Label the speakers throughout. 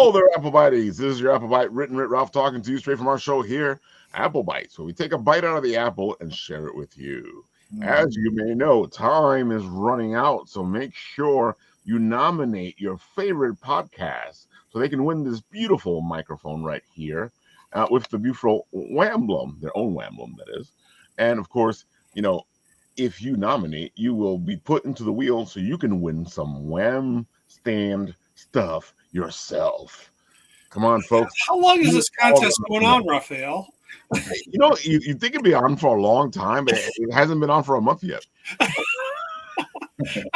Speaker 1: Hello there, Apple Bites. This is your Apple Bite Written Writ Ralph talking to you straight from our show here, Apple Bites, where we take a bite out of the apple and share it with you. As you may know, time is running out, so make sure you nominate your favorite podcast so they can win this beautiful microphone right here with the beautiful Whamblum, their own Whamblum, that is. And of course, if you nominate, you will be put into the wheel so you can win some Wham stand stuff yourself. Come on, folks.
Speaker 2: How long is this contest going on, Raphael?
Speaker 1: You think it'd be on for a long time, but it hasn't been on for a month yet.
Speaker 2: I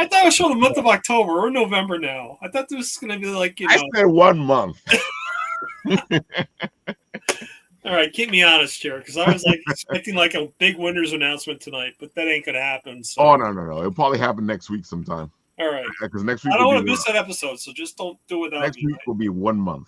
Speaker 2: thought it was for the month of October or November now. I thought this was going to be like,
Speaker 1: I said 1 month.
Speaker 2: All right, keep me honest here, because I was like expecting like a big winners announcement tonight, but that ain't going to happen. So.
Speaker 1: Oh, no. It'll probably happen next week sometime.
Speaker 2: All right.
Speaker 1: Because next week
Speaker 2: I don't want to miss that episode, so just don't do it.
Speaker 1: Next week will be 1 month.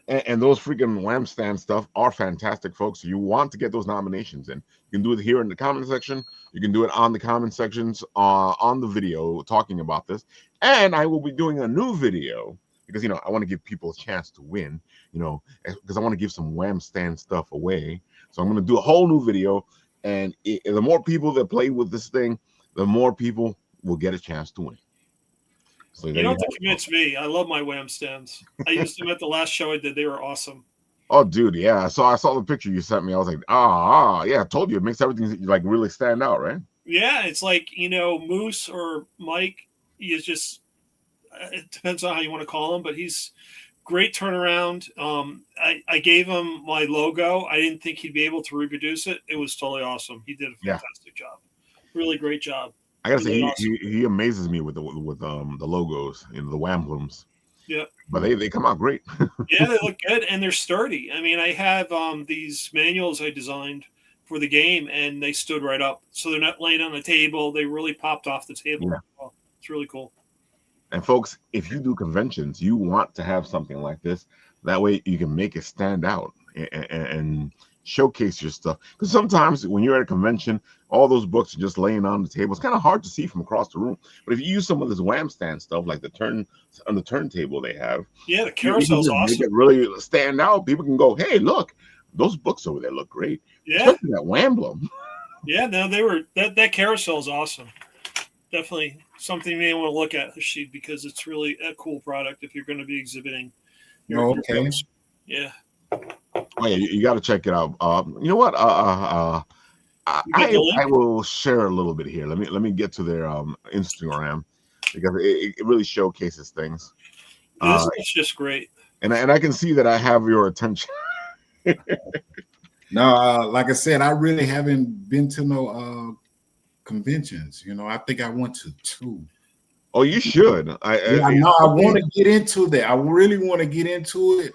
Speaker 1: and those freaking Wham stand stuff are fantastic, folks. So you want to get those nominations in. You can do it here in the comment section. You can do it on the comment sections on the video talking about this. And I will be doing a new video because, I want to give people a chance to win, because I want to give some Wham stand stuff away. So I'm going to do a whole new video. And the more people that play with this thing, the more people will get a chance to win. So
Speaker 2: you don't have to convince me. I love my Wham stands. I used them at the last show I did. They were awesome.
Speaker 1: Oh, dude, yeah. So I saw the picture you sent me. I was like, yeah, I told you. It makes everything like really stand out, right?
Speaker 2: Yeah, it's like, Moose or Mike is just, it depends on how you want to call him, but he's great turnaround. I gave him my logo. I didn't think he'd be able to reproduce it. It was totally awesome. He did a fantastic job. Really great job.
Speaker 1: I gotta say, he amazes me with the logos, the Whamblums.
Speaker 2: Yeah,
Speaker 1: but they come out great.
Speaker 2: Yeah, they look good and they're sturdy. I mean, I have these manuals I designed for the game, and they stood right up, so they're not laying on the table. They really popped off the table. Yeah. Oh, it's really cool.
Speaker 1: And folks, if you do conventions, you want to have something like this. That way, you can make it stand out and showcase your stuff, because sometimes when you're at a convention, all those books are just laying on the table. It's kind of hard to see from across the room. But if you use some of this Wham stand stuff, like the turntable they have,
Speaker 2: the carousel's awesome.
Speaker 1: Make it really stand out. People can go, hey, look, those books over there look great.
Speaker 2: Yeah,
Speaker 1: especially that Whamblum.
Speaker 2: Yeah, no, that carousel is awesome. Definitely something you may want to look at, Hashid, because it's really a cool product if you're going to be exhibiting.
Speaker 3: Your books.
Speaker 2: Yeah.
Speaker 1: Oh yeah, you got to check it out. You know what? I will share a little bit here. Let me get to their Instagram, because it really showcases things.
Speaker 2: It's just great.
Speaker 1: And I can see that I have your attention.
Speaker 3: No, like I said, I really haven't been to no conventions. I think I went to 2.
Speaker 1: Oh, you should. I
Speaker 3: want to get into that. I really want to get into it.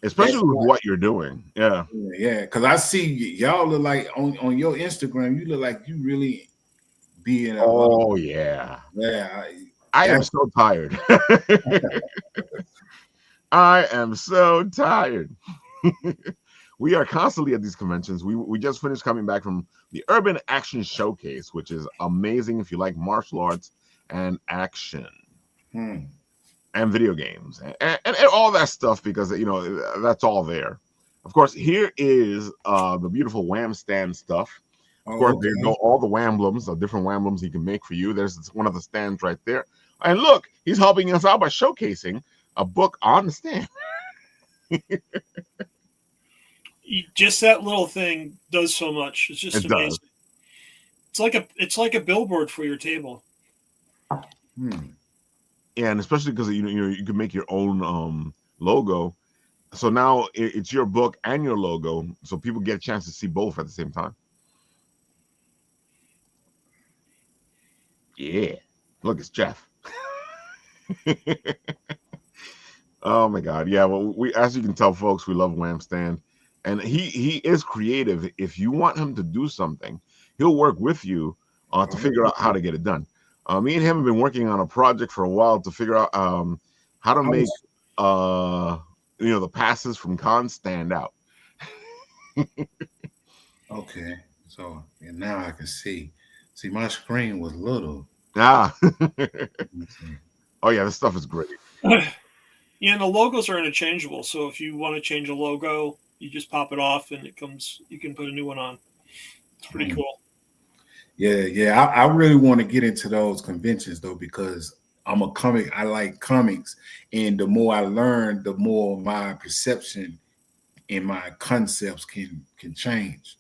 Speaker 1: Especially with what you're doing. Yeah.
Speaker 3: Yeah, because I see y'all look like on your Instagram, you look like you really be in a
Speaker 1: yeah.
Speaker 3: Yeah.
Speaker 1: I am so tired. I am so tired. We are constantly at these conventions. We just finished coming back from the Urban Action Showcase, which is amazing if you like martial arts and action. And video games and all that stuff, because that's all there. Of course, here is the beautiful Wham stand stuff. Of course, there go all the Whamblums, the different Whamblums he can make for you. There's one of the stands right there. And look, he's helping us out by showcasing a book on the stand.
Speaker 2: Just that little thing does so much. It's just amazing. It's like a billboard for your table.
Speaker 1: Yeah, and especially because you can make your own logo. So now it's your book and your logo, so people get a chance to see both at the same time. Yeah, look, it's Jeff. Oh my God, yeah. Well, as you can tell, folks, we love Wham Stand, and he is creative. If you want him to do something, he'll work with you to figure out how to get it done. Me and him have been working on a project for a while to figure out how to make the passes from cons stand out.
Speaker 3: Okay, so and now I can see. See, my screen was little.
Speaker 1: Ah. Oh yeah, this stuff is great.
Speaker 2: Yeah, and the logos are interchangeable. So if you want to change a logo, you just pop it off, and it comes. You can put a new one on. It's pretty
Speaker 3: Mm.
Speaker 2: cool.
Speaker 3: Yeah. I really want to get into those conventions though, because I'm a comic. I like comics, and the more I learn, the more my perception and my concepts can change.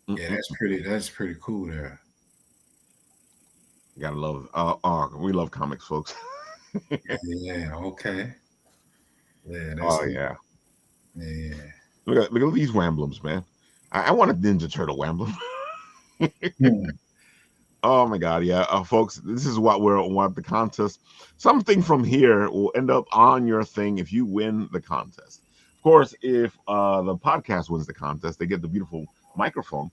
Speaker 3: Yeah,
Speaker 1: Mm-mm.
Speaker 3: that's pretty cool there.
Speaker 1: You gotta love. We love comics, folks.
Speaker 3: Yeah, okay. Yeah, that's
Speaker 1: Oh yeah.
Speaker 3: yeah.
Speaker 1: Look at these Wamblums, man. I want a Ninja Turtle Wamblum.
Speaker 3: Hmm.
Speaker 1: Oh my God, yeah, folks, this is what we're what the contest. Something from here will end up on your thing if you win the contest. Of course, if the podcast wins the contest, they get the beautiful microphone.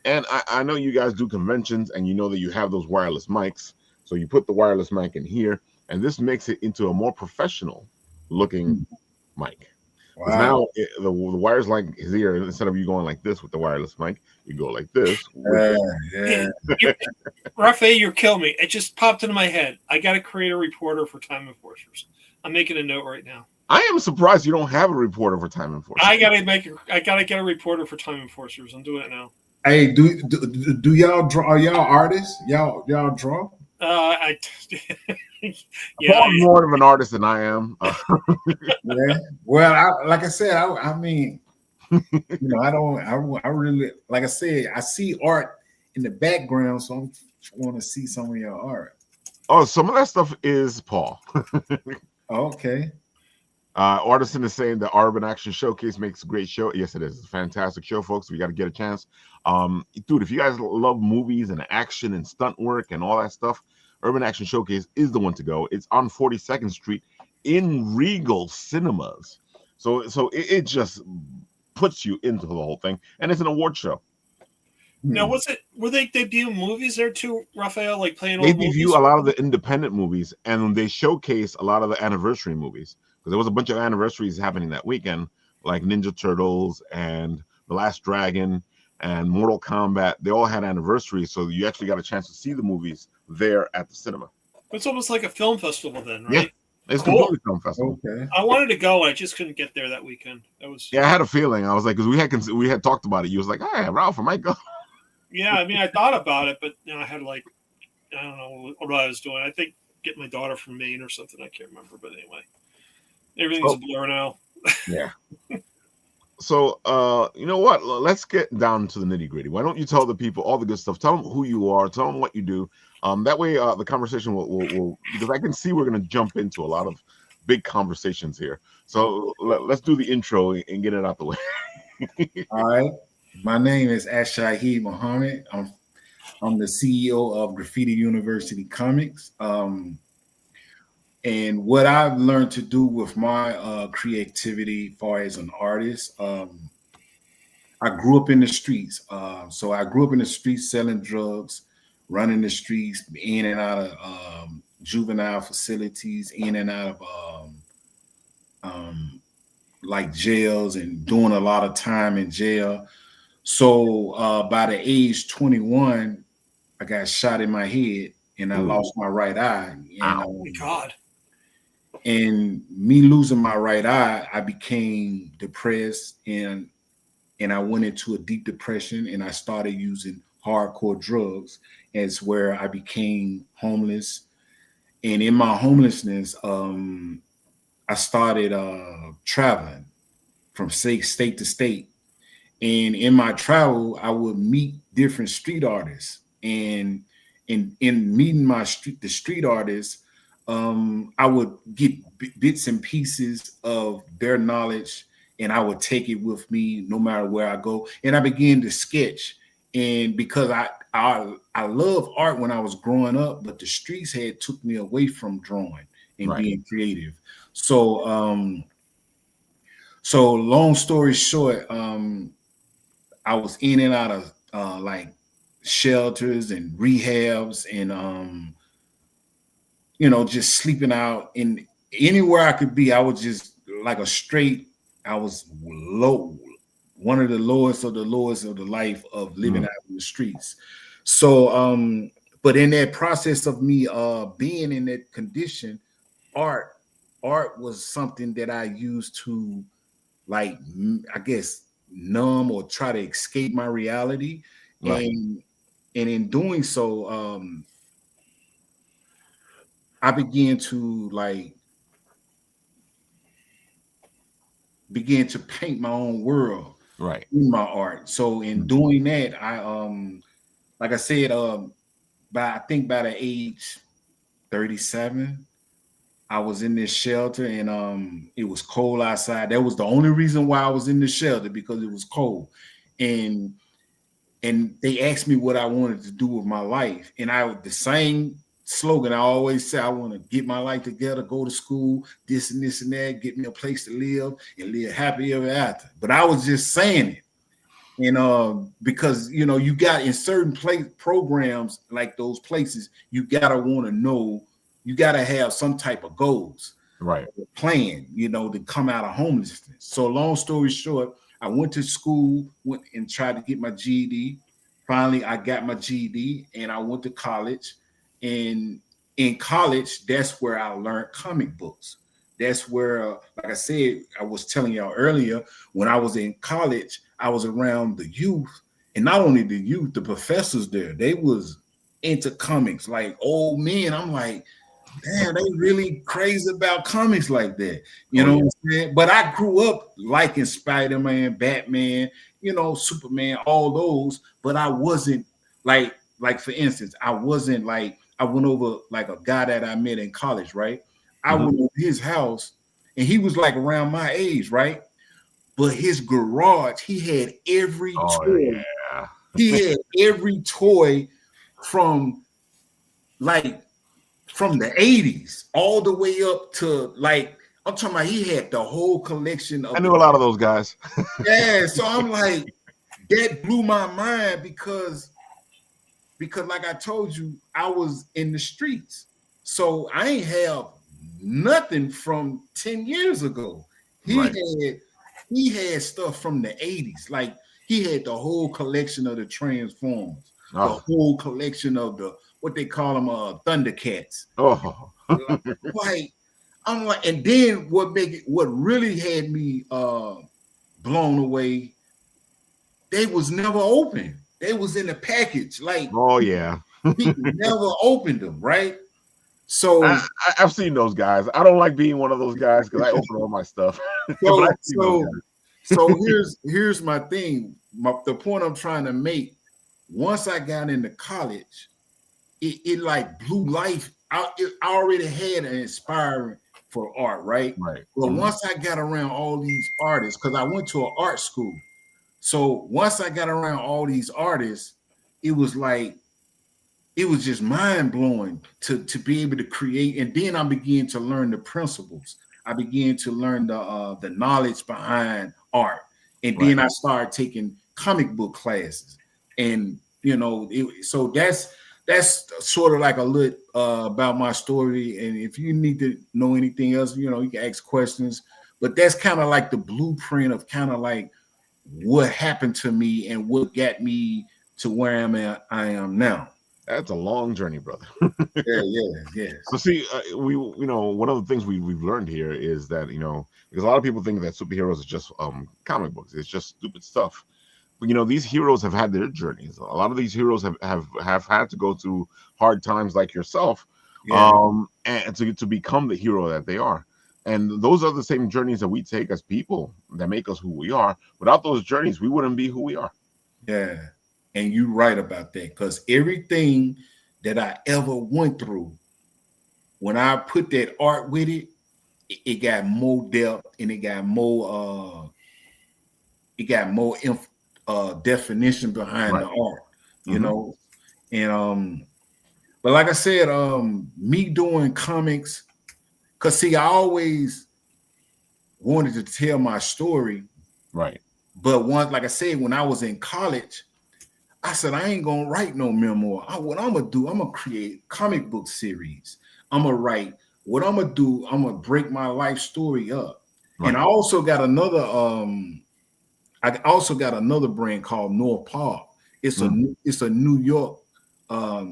Speaker 1: And I know you guys do conventions, and you know that you have those wireless mics. So you put the wireless mic in here, and this makes it into a more professional looking mic. Because
Speaker 3: Wow.
Speaker 1: now the wires like is here, instead of you going like this with the wireless mic, you go like this with
Speaker 3: Yeah,
Speaker 1: the.
Speaker 3: yeah.
Speaker 2: Hey, Raphael, you're killing me. It just popped into my head. I got to create a reporter for Time Enforcers. I'm making a note right now.
Speaker 1: I am surprised you don't have a reporter for Time Enforcement.
Speaker 2: I gotta get a reporter for Time Enforcers. I'm doing it now.
Speaker 3: Hey, do y'all draw? Are y'all artists? Y'all draw?
Speaker 2: I yeah,
Speaker 1: Paul's more of an artist than I am.
Speaker 3: Yeah. Well, like I said, I mean, I don't. I really, like I said, I see art in the background, so I want to see some of your art.
Speaker 1: Oh, some of that stuff is Paul.
Speaker 3: Okay.
Speaker 1: Artisan is saying the Urban Action Showcase makes a great show. Yes, it is. It's a fantastic show, folks. We got to get a chance. Dude, if you guys love movies and action and stunt work and all that stuff, Urban Action Showcase is the one to go. It's on 42nd Street in Regal Cinemas. So it just puts you into the whole thing, and it's an award show.
Speaker 2: Now, was it? Were they debuting movies there too, Raphael? Like playing
Speaker 1: They
Speaker 2: old movies?
Speaker 1: debut a lot of the independent movies, and they showcase a lot of the anniversary movies because there was a bunch of anniversaries happening that weekend, like Ninja Turtles and The Last Dragon and Mortal Kombat. They all had anniversaries, so you actually got a chance to see the movies there at the cinema.
Speaker 2: It's almost like a film festival, then,
Speaker 1: Yeah,
Speaker 2: right?
Speaker 1: it's
Speaker 2: Cool.
Speaker 1: completely film festival.
Speaker 3: Okay.
Speaker 2: I wanted to go, and I just couldn't get there that weekend. That was
Speaker 1: Yeah, I had a feeling. I was like, because we had talked about it. You was like, hey, Ralph, I might go.
Speaker 2: yeah. I mean, I thought about it, but I had I don't know what I was doing. I think get my daughter from Maine or something. I can't remember, but anyway, everything's a blur now.
Speaker 1: Yeah. So, you know what? Let's get down to the nitty gritty. Why don't you tell the people all the good stuff? Tell them who you are. Tell them what you do. That way, the conversation will because I can see we're going to jump into a lot of big conversations here. So let's do the intro and get it out the way.
Speaker 3: All right. My name is Ashahid Muhammad. I'm the CEO of Graffiti University Comics. And what I've learned to do with my creativity, far as an artist, I grew up in the streets. So I grew up in the streets selling drugs, running the streets, in and out of juvenile facilities, in and out of like jails, and doing a lot of time in jail. So by the age 21, I got shot in my head and I lost my right eye. And
Speaker 2: Oh my God.
Speaker 3: and me losing my right eye, I became depressed, and I went into a deep depression, and I started using hardcore drugs. As where I became homeless. And in my homelessness, I started traveling from state to state. And in my travel, I would meet different street artists. And in meeting the street artists, I would get bits and pieces of their knowledge, and I would take it with me no matter where I go. And I began to sketch. And because I love art when I was growing up, but the streets had took me away from drawing and being creative. So so long story short, I was in and out of like shelters and rehabs, and just sleeping out. And anywhere I could be, I was just like I was low, one of the lowest of the life of living out in the streets. So But in that process of me being in that condition, art was something that I used to, like, I guess, numb or try to escape my reality.
Speaker 1: Right.
Speaker 3: And in doing so, I began to paint my own world
Speaker 1: Right.
Speaker 3: in my art. So in doing that, I like I said, I think by the age 37, I was in this shelter, and it was cold outside. That was the only reason why I was in the shelter, because it was cold. And they asked me what I wanted to do with my life. And the same slogan I always say: I want to get my life together, go to school, this and this and that, get me a place to live and live happy ever after. But I was just saying it. And because, you know, you got in certain programs like those places, you got to want to know, you got to have some type of goals,
Speaker 1: right,
Speaker 3: plan, you know, to come out of homelessness. So long story short, I went to school, went and tried to get my GED. Finally, I got my GED and I went to college. And in college, that's where I learned comic books. That's where, like I said, I was telling y'all earlier, when I was in college, I was around the youth, and not only the youth, the professors there, they was into comics, like old men. I'm like, damn, they really crazy about comics like that. You know what I'm saying? But I grew up liking Spider-Man, Batman, you know, Superman, all those, but I wasn't like for instance, I wasn't like, I went over like a guy that I met in college, right? I went to his house and he was like around my age, right? But his garage, he had every toy.
Speaker 1: Yeah.
Speaker 3: He had every toy from the 80s all the way up to like, I'm talking about, he had the whole collection of.
Speaker 1: I knew a lot of those guys.
Speaker 3: Yeah, so I'm like, that blew my mind because like I told you, I was in the streets. So I ain't have nothing from 10 years ago. He had stuff from the 80s. Like, he had the whole collection of the Transformers, the whole collection of the, what they call them, Thundercats. Like, I'm like, and then what really had me blown away, they was never open. They was in a package. Like, he never opened them, right? So
Speaker 1: I've seen those guys. I don't like being one of those guys because I open all my stuff.
Speaker 3: So here's my thing. The point I'm trying to make. Once I got into college, it like blew life out. I already had an inspiring for art, right?
Speaker 1: Right.
Speaker 3: But once I got around all these artists, because I went to an art school. So once I got around all these artists, it was like, it was just mind blowing to be able to create. And then I began to learn the principles. I began to learn the knowledge behind art. And then I started taking comic book classes. And, you know, so that's sort of like a little about my story. And if you need to know anything else, you know, you can ask questions. But that's kind of like the blueprint of kind of like what happened to me and what got me to where I am now.
Speaker 1: That's a long journey, brother.
Speaker 3: Yeah.
Speaker 1: So see, one of the things we've learned here is that, you know, because a lot of people think that superheroes are just comic books. It's just stupid stuff. But, you know, these heroes have had their journeys. A lot of these heroes have had to go through hard times like yourself, and to become the hero that they are. And those are the same journeys that we take as people that make us who we are. Without those journeys, we wouldn't be who we are.
Speaker 3: Yeah. And you're right about that, because everything that I ever went through, when I put that art with it, it got more depth and it got more definition behind the art, you know. And but like I said, me doing comics, because see, I always wanted to tell my story,
Speaker 1: right?
Speaker 3: But once, like I said, when I was in college, I said, I ain't gonna write no memoir. What I'm gonna do, I'm gonna create comic book series. I'm gonna write. What I'm gonna do, I'm gonna break my life story up. Right. And I also got another brand called Noir. It's a New York I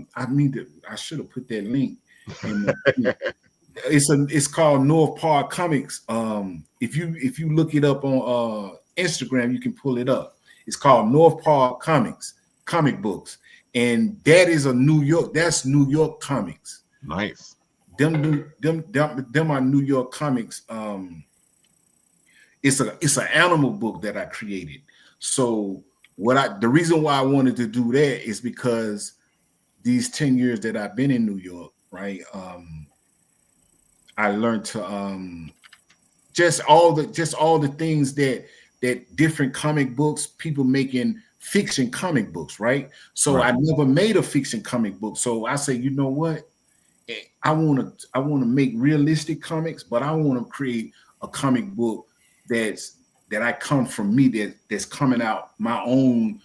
Speaker 3: should have put that link in it's called North Park Comics. If you look it up on Instagram, you can pull it up. It's called North Park Comics, comic books, and that is that's New York comics.
Speaker 1: Nice.
Speaker 3: Them are New York comics. It's an animal book that I created. So the reason why I wanted to do that is because these 10 years that I've been in New York, right? I learned to just all the things that different comic books, people making fiction comic books, right? So I never made a fiction comic book. So I say, you know what? I want to make realistic comics, but I want to create a comic book that I come from me, that's coming out my own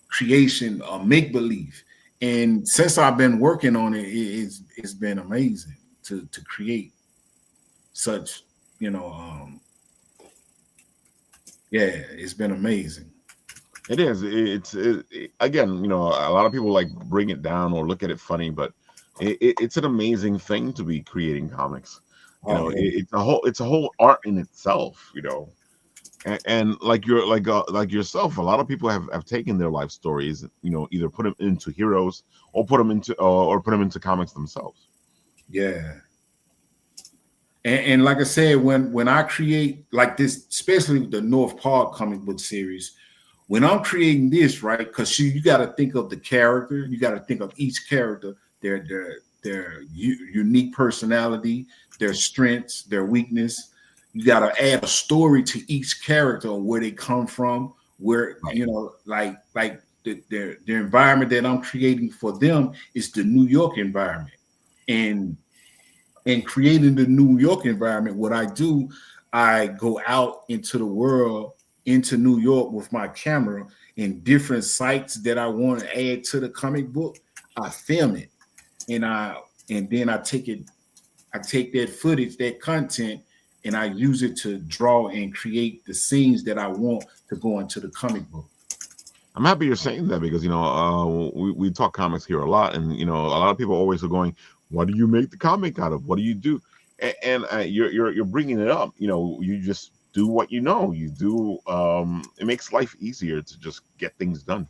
Speaker 3: creation, make believe. And since I've been working on it, it's been amazing to create such, it's been amazing.
Speaker 1: It is. Again, a lot of people like bring it down or look at it funny, but it's an amazing thing to be creating comics. It's a whole art in itself. And like yourself, a lot of people have taken their life stories, either put them into heroes or put them into comics themselves.
Speaker 3: Yeah. And like I said, when I create like this, especially the North Park comic book series, when I'm creating this, right? Because you got to think of the character, you got to think of each character, their unique personality, their strengths, their weakness. You got to add a story to each character, where they come from, where like their environment that I'm creating for them is the New York environment, and creating the New York environment, what I do, I go out into the world, into New York with my camera, in different sites that I want to add to the comic book. I film it, and then I take that footage, that content, and I use it to draw and create the scenes that I want to go into the comic book.
Speaker 1: I'm happy you're saying that, because we talk comics here a lot, and a lot of people always are going, "What do you make the comic out of? What do you do?" And you're bringing it up. You just do what you know. You do. It makes life easier to just get things done.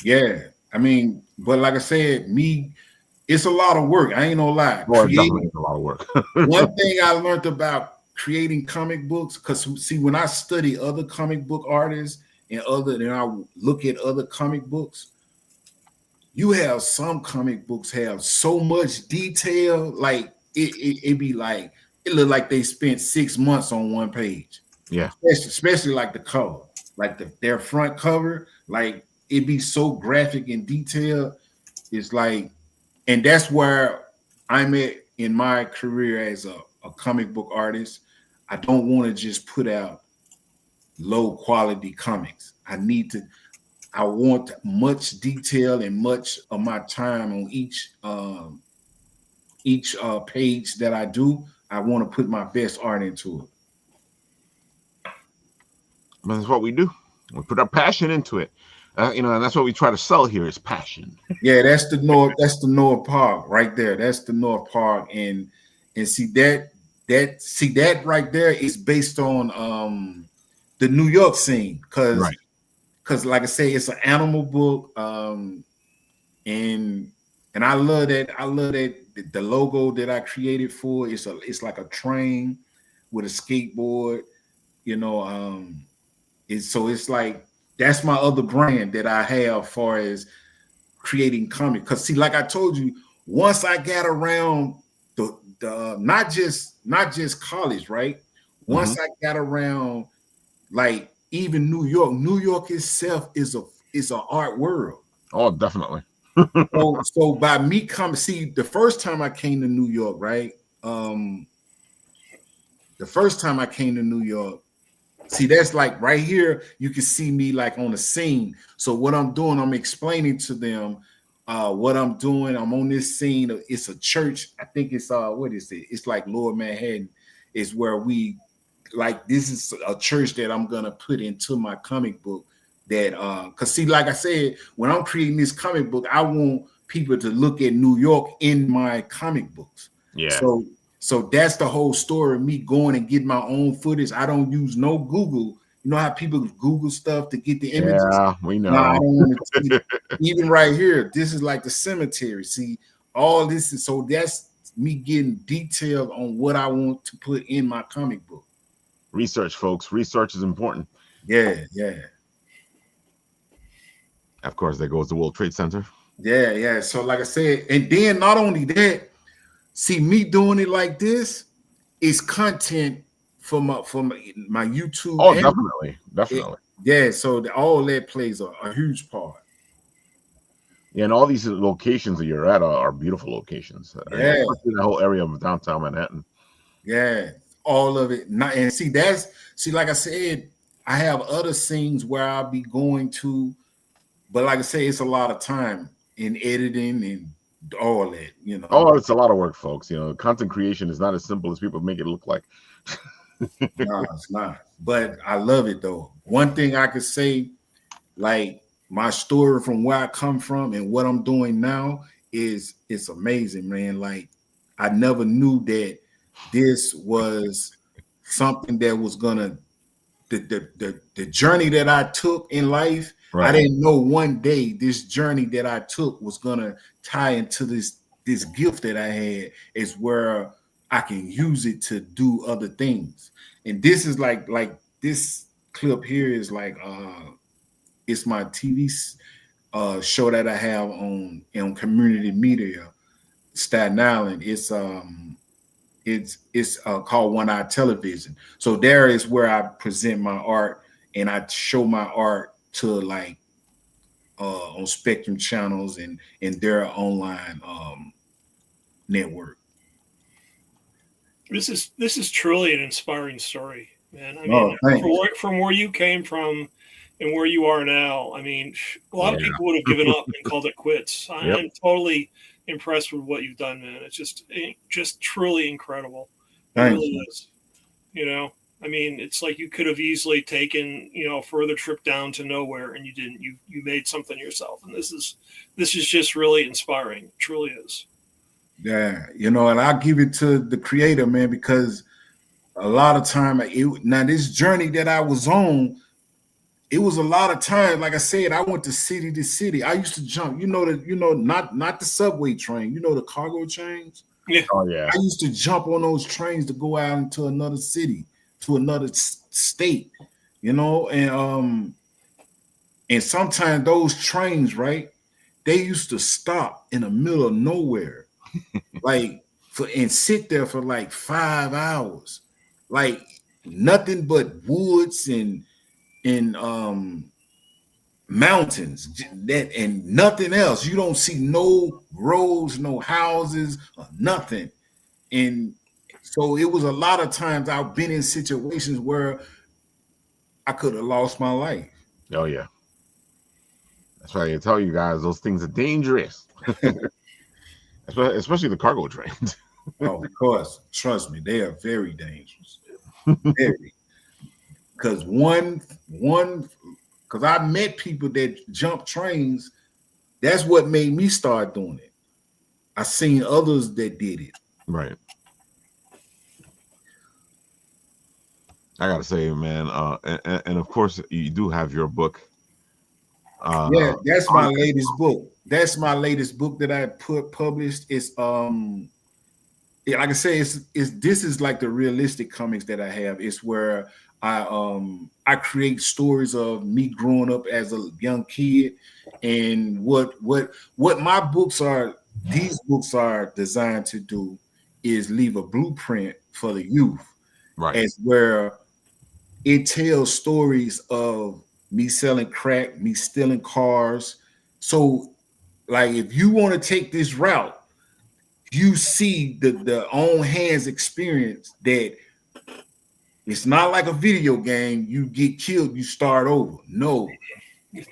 Speaker 3: Yeah, I mean, but like I said, it's a lot of work. I ain't gonna lie.
Speaker 1: Well, definitely a lot of work.
Speaker 3: One thing I learned about creating comic books, because see, when I study other comic book artists and I look at other comic books, you have some comic books have so much detail, like it be like, it look like they spent 6 months on one page.
Speaker 1: Yeah,
Speaker 3: especially like the cover, like their front cover, like it be so graphic and detailed. It's like, and that's where I'm at in my career as a comic book artist. I don't want to just put out low quality comics. I want much detail and much of my time on each page that I do. I want to put my best art into it.
Speaker 1: That's what we do. We put our passion into it. And that's what we try to sell here, is passion.
Speaker 3: Yeah, that's the North Park right there. That's the North Park, and see that right there is based on the New York scene, because like I say, it's an animal book, and I love that. The logo that I created for it's like a train with a skateboard, it's like, that's my other brand that I have far as creating comics. Because see, like I told you, once I got around the not just college, right? Once I got around, like, even New York itself is an art world.
Speaker 1: Oh, definitely.
Speaker 3: So by me coming, see, the first time I came to New York, right? The first time I came to New York, see, that's like right here, you can see me like on the scene. So what I'm doing, I'm explaining to them what I'm doing. I'm on this scene. It's a church. I think it's what is it? It's like Lower Manhattan is where we, like, this is a church that I'm gonna put into my comic book that because see, like I said, when I'm creating this comic book, I want people to look at New York in my comic books.
Speaker 1: Yeah.
Speaker 3: So that's the whole story of me going and getting my own footage. I don't use no Google. You know how people Google stuff to get the images?
Speaker 1: Yeah, we know.
Speaker 3: No, I don't want to. Even right here, this is like the cemetery. See, all this is so that's me getting detailed on what I want to put in my comic book.
Speaker 1: Research, folks. Research is important.
Speaker 3: Yeah.
Speaker 1: Of course, there goes the World Trade Center.
Speaker 3: Yeah. So, like I said, and then not only that, see me doing it like this is content for my YouTube.
Speaker 1: Oh, definitely.
Speaker 3: Yeah, so all that plays a huge part.
Speaker 1: Yeah, and all these locations that you're at are beautiful locations.
Speaker 3: Yeah,
Speaker 1: especially the whole area of downtown Manhattan.
Speaker 3: Yeah, all of it. And see, like I said, I have other scenes where I'll be going to, but like I say, it's a lot of time in editing and all that, you know.
Speaker 1: Oh, it's a lot of work, folks. You know, content creation is not as simple as people make it look like.
Speaker 3: No, it's not. But I love it though. One thing I could say, like my story from where I come from and what I'm doing now is it's amazing, man. Like I never knew that this was something that was gonna the journey that I took in life. Right. I didn't know one day this journey that I took was gonna tie into this gift that I had, is where I can use it to do other things. And this is like this clip here is like it's my TV show that I have on community media, Staten Island. It's called One Eye Television. So there is where I present my art and I show my art to like on Spectrum channels and their online network.
Speaker 2: This is truly an inspiring story, man. I mean, from where you came from and where you are now, I mean, a lot of people would have given up and called it quits. I'm totally impressed with what you've done, man. It's just truly incredible. It really is. You know, I mean, it's like you could have easily taken, you know, a further trip down to nowhere, and you didn't. You made something yourself, and this is just really inspiring. It truly is.
Speaker 3: Yeah, you know, and I give it to the creator, man, because a lot of time now this journey that I was on, it was a lot of times. Like I said, I went to city to city. I used to jump, not the subway train, the cargo trains.
Speaker 2: Yeah.
Speaker 1: Oh yeah.
Speaker 3: I used to jump on those trains to go out into another city, to another state, and sometimes those trains, right? They used to stop in the middle of nowhere. And sit there for like 5 hours, like nothing but woods and mountains and nothing else. You don't see no roads, no houses, nothing. And so it was a lot of times I've been in situations where I could have lost my life.
Speaker 1: Oh yeah. That's why I tell you guys those things are dangerous. Especially the cargo trains.
Speaker 3: Oh, of course. Trust me, they are very dangerous. Very. Because because I met people that jump trains. That's what made me start doing it. I seen others that did it.
Speaker 1: Right. I gotta say, man, and of course you do have your book.
Speaker 3: Yeah, that's my latest book. That's my latest book that I published. It's like I say, this is like the realistic comics that I have. It's where I create stories of me growing up as a young kid, and what my books are. These books are designed to do is leave a blueprint for the youth,
Speaker 1: right?
Speaker 3: As where it tells stories of me selling crack, me stealing cars. So, like, if you want to take this route, you see the on hands experience that it's not like a video game. You get killed, you start over. No,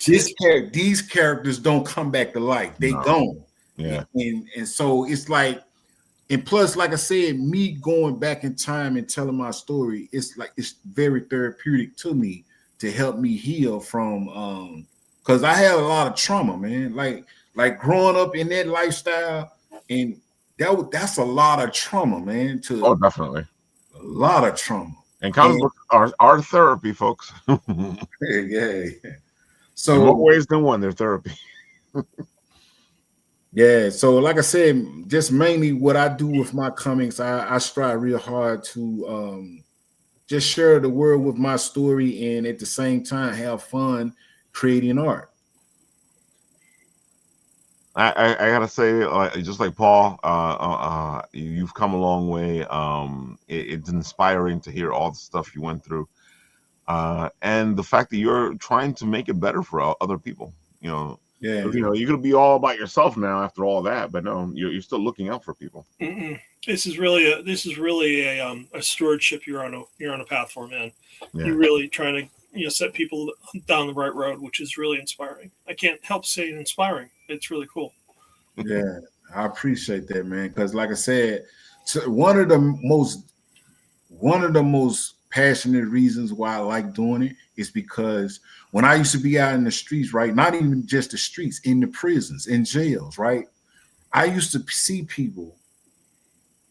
Speaker 3: these characters don't come back to life. They gone.
Speaker 1: Yeah.
Speaker 3: And so it's like, and plus, like I said, me going back in time and telling my story, it's very therapeutic to me to help me heal from because I had a lot of trauma, man. Like growing up in that lifestyle, and that's a lot of trauma, man.
Speaker 1: Oh, definitely.
Speaker 3: A lot of trauma.
Speaker 1: And comic books are therapy, folks.
Speaker 3: Yeah.
Speaker 1: In more
Speaker 3: So
Speaker 1: ways than one, they're therapy.
Speaker 3: yeah, so like I said, just mainly what I do with my comics, I strive real hard to just share the world with my story and at the same time have fun creating art.
Speaker 1: I gotta say, just like Paul, you've come a long way. It's inspiring to hear all the stuff you went through, and the fact that you're trying to make it better for other people.
Speaker 3: Yeah.
Speaker 1: You're gonna be all about yourself now after all that, but no, you're still looking out for people.
Speaker 2: Mm-mm. This is really a stewardship you're on a path for, man.
Speaker 1: Yeah.
Speaker 2: You're really trying to set people down the right road, which is really inspiring. I can't help saying inspiring. It's really cool.
Speaker 3: Yeah, I appreciate that, man. Because like I said, one of the most passionate reasons why I like doing it is because when I used to be out in the streets, right? Not even just the streets, in the prisons, in jails, right? I used to see people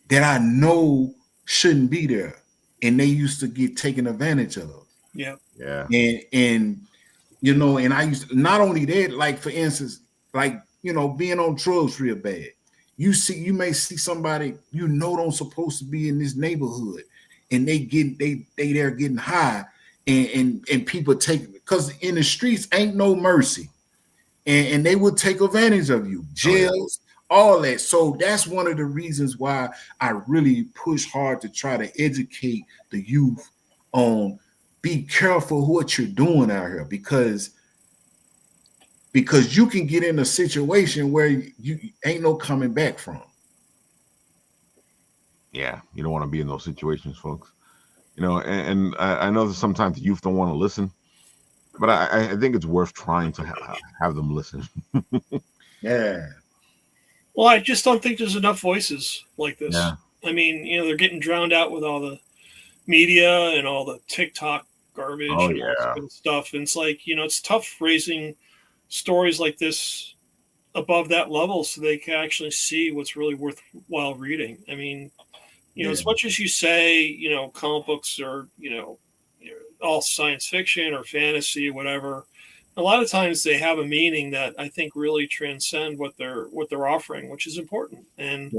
Speaker 3: that I know shouldn't be there, and they used to get taken advantage of.
Speaker 2: Yeah.
Speaker 1: Yeah.
Speaker 3: And and I used to, not only that, like for instance, like being on drugs real bad. You may see somebody don't supposed to be in this neighborhood, and they there getting high, and people take, because in the streets ain't no mercy, and they will take advantage of you, jails, all that. So that's one of the reasons why I really push hard to try to educate the youth on be careful what you're doing out here, because you can get in a situation where you ain't no coming back from.
Speaker 1: Yeah, you don't want to be in those situations, folks. And I know that sometimes the youth don't want to listen, but I think it's worth trying to have them listen.
Speaker 3: Yeah.
Speaker 2: Well, I just don't think there's enough voices like this.
Speaker 1: Yeah.
Speaker 2: I mean, they're getting drowned out with all the media and all the TikTok garbage
Speaker 1: Oh,
Speaker 2: and all this
Speaker 1: yeah.
Speaker 2: kind of stuff. And it's like, it's tough raising stories like this above that level so they can actually see what's really worthwhile reading. I mean, as much as you say, comic books are, all science fiction or fantasy, whatever, a lot of times they have a meaning that I think really transcend what they're offering, which is important. And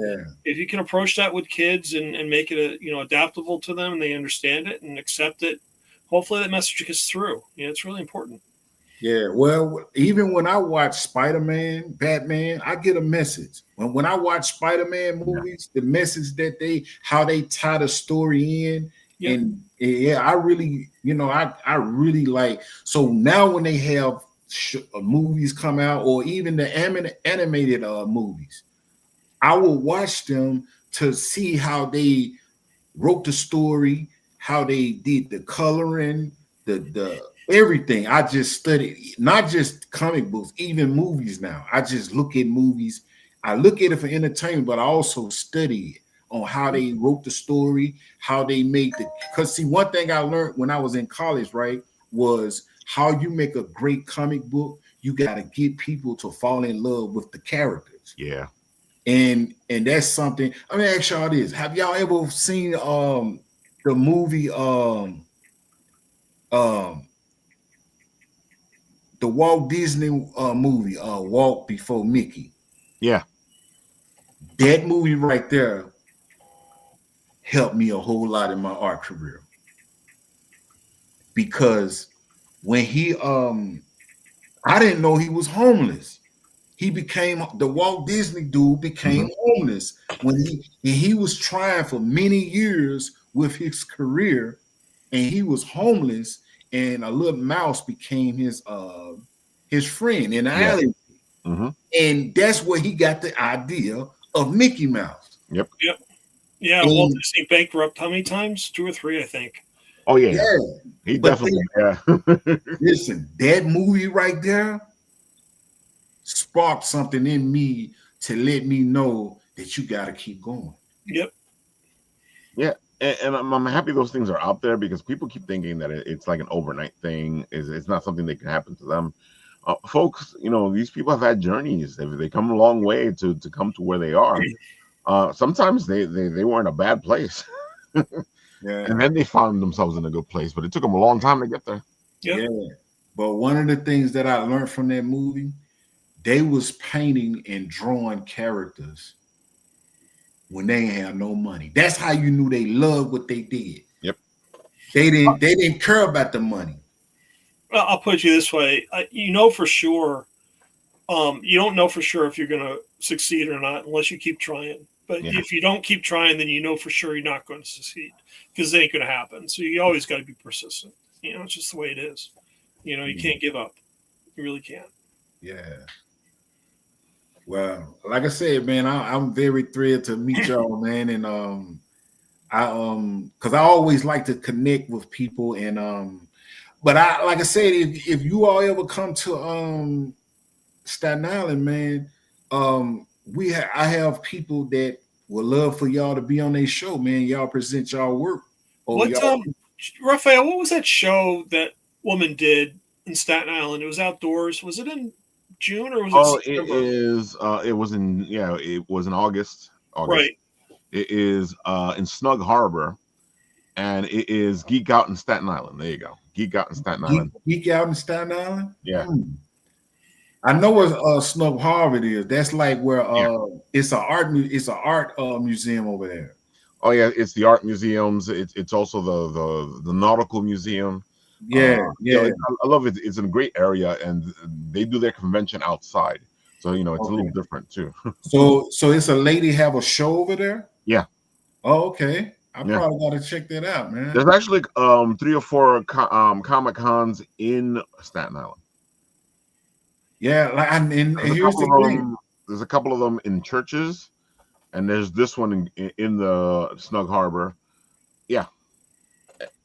Speaker 2: if you can approach that with kids and make it adaptable to them, and they understand it and accept it, hopefully that message gets through. It's really important.
Speaker 3: Yeah, well, even when I watch Spider-Man, Batman, I get a message. When I watch Spider-Man movies, the message that how they tie the story in, and I really, I really like. So now when they have movies come out, or even the animated movies, I will watch them to see how they wrote the story, how they did the coloring, the everything. I just studied, not just comic books, even movies now. I just look at movies. I look at it for entertainment, but I also study it on how they wrote the story, how they made because see, one thing I learned when I was in college, right, was how you make a great comic book. You got to get people to fall in love with the characters.
Speaker 1: Yeah.
Speaker 3: And that's something. I'm gonna ask y'all this. Have y'all ever seen the movie the Walt Disney movie, Walk Before Mickey?
Speaker 1: Yeah.
Speaker 3: That movie right there helped me a whole lot in my art career. Because when I didn't know he was homeless. The Walt Disney dude became homeless when he was trying for many years with his career, and he was homeless, and a little mouse became his friend in the alley. And that's where he got the idea of Mickey Mouse.
Speaker 1: Yep.
Speaker 2: Yeah, Walt Disney bankrupt how many times? 2 or 3, I think.
Speaker 1: Oh yeah. He definitely.
Speaker 3: Listen, that movie right there sparked something in me to let me know that you got to keep going.
Speaker 2: Yep.
Speaker 1: Yeah, and I'm happy those things are out there because people keep thinking that it's like an overnight thing. It's not something that can happen to them. Folks, these people have had journeys. They come a long way to come to where they are. Sometimes they were in a bad place,
Speaker 3: Yeah.
Speaker 1: and then they found themselves in a good place. But it took them a long time to get there.
Speaker 2: Yep.
Speaker 3: Yeah. But one of the things that I learned from that movie, they was painting and drawing characters when they ain't have no money. That's how you knew they loved what they did.
Speaker 1: Yep.
Speaker 3: They didn't care about the money.
Speaker 2: Well, I'll put it this way: for sure. You don't know for sure if you're going to succeed or not unless you keep trying. But if you don't keep trying, then you know for sure you're not going to succeed because it ain't going to happen. So you always got to be persistent. It's just the way it is. You can't give up. You really can't.
Speaker 3: Yeah. Well, like I said, man, I'm very thrilled to meet y'all, man, and because I always like to connect with people, and but like I said, if you all ever come to Staten Island, man, I have people that would love for y'all to be on their show, man. Y'all present y'all work.
Speaker 2: Raphael, what was that show that woman did in Staten Island? It was outdoors. Was it in June or was it September?
Speaker 1: It is. It was in August.
Speaker 2: Right.
Speaker 1: It is in Snug Harbor, and it is Geek Out in Staten Island. There you go. Geek Out in Staten Island.
Speaker 3: Geek Out in Staten Island.
Speaker 1: Yeah.
Speaker 3: I know where Snug Harbor is. That's like where it's an art museum over there.
Speaker 1: Oh yeah, it's the art museums. It's also the nautical museum.
Speaker 3: Yeah.
Speaker 1: I love it. It's in a great area, and they do their convention outside, so it's a little different too.
Speaker 3: So it's a lady have a show over there.
Speaker 1: Yeah.
Speaker 3: Oh, okay. I probably got to check that out, man.
Speaker 1: There's actually 3 or 4 Comic Cons in Staten Island.
Speaker 3: Yeah, and here's the thing.
Speaker 1: There's a couple of them in churches, and there's this one in the Snug Harbor. Yeah.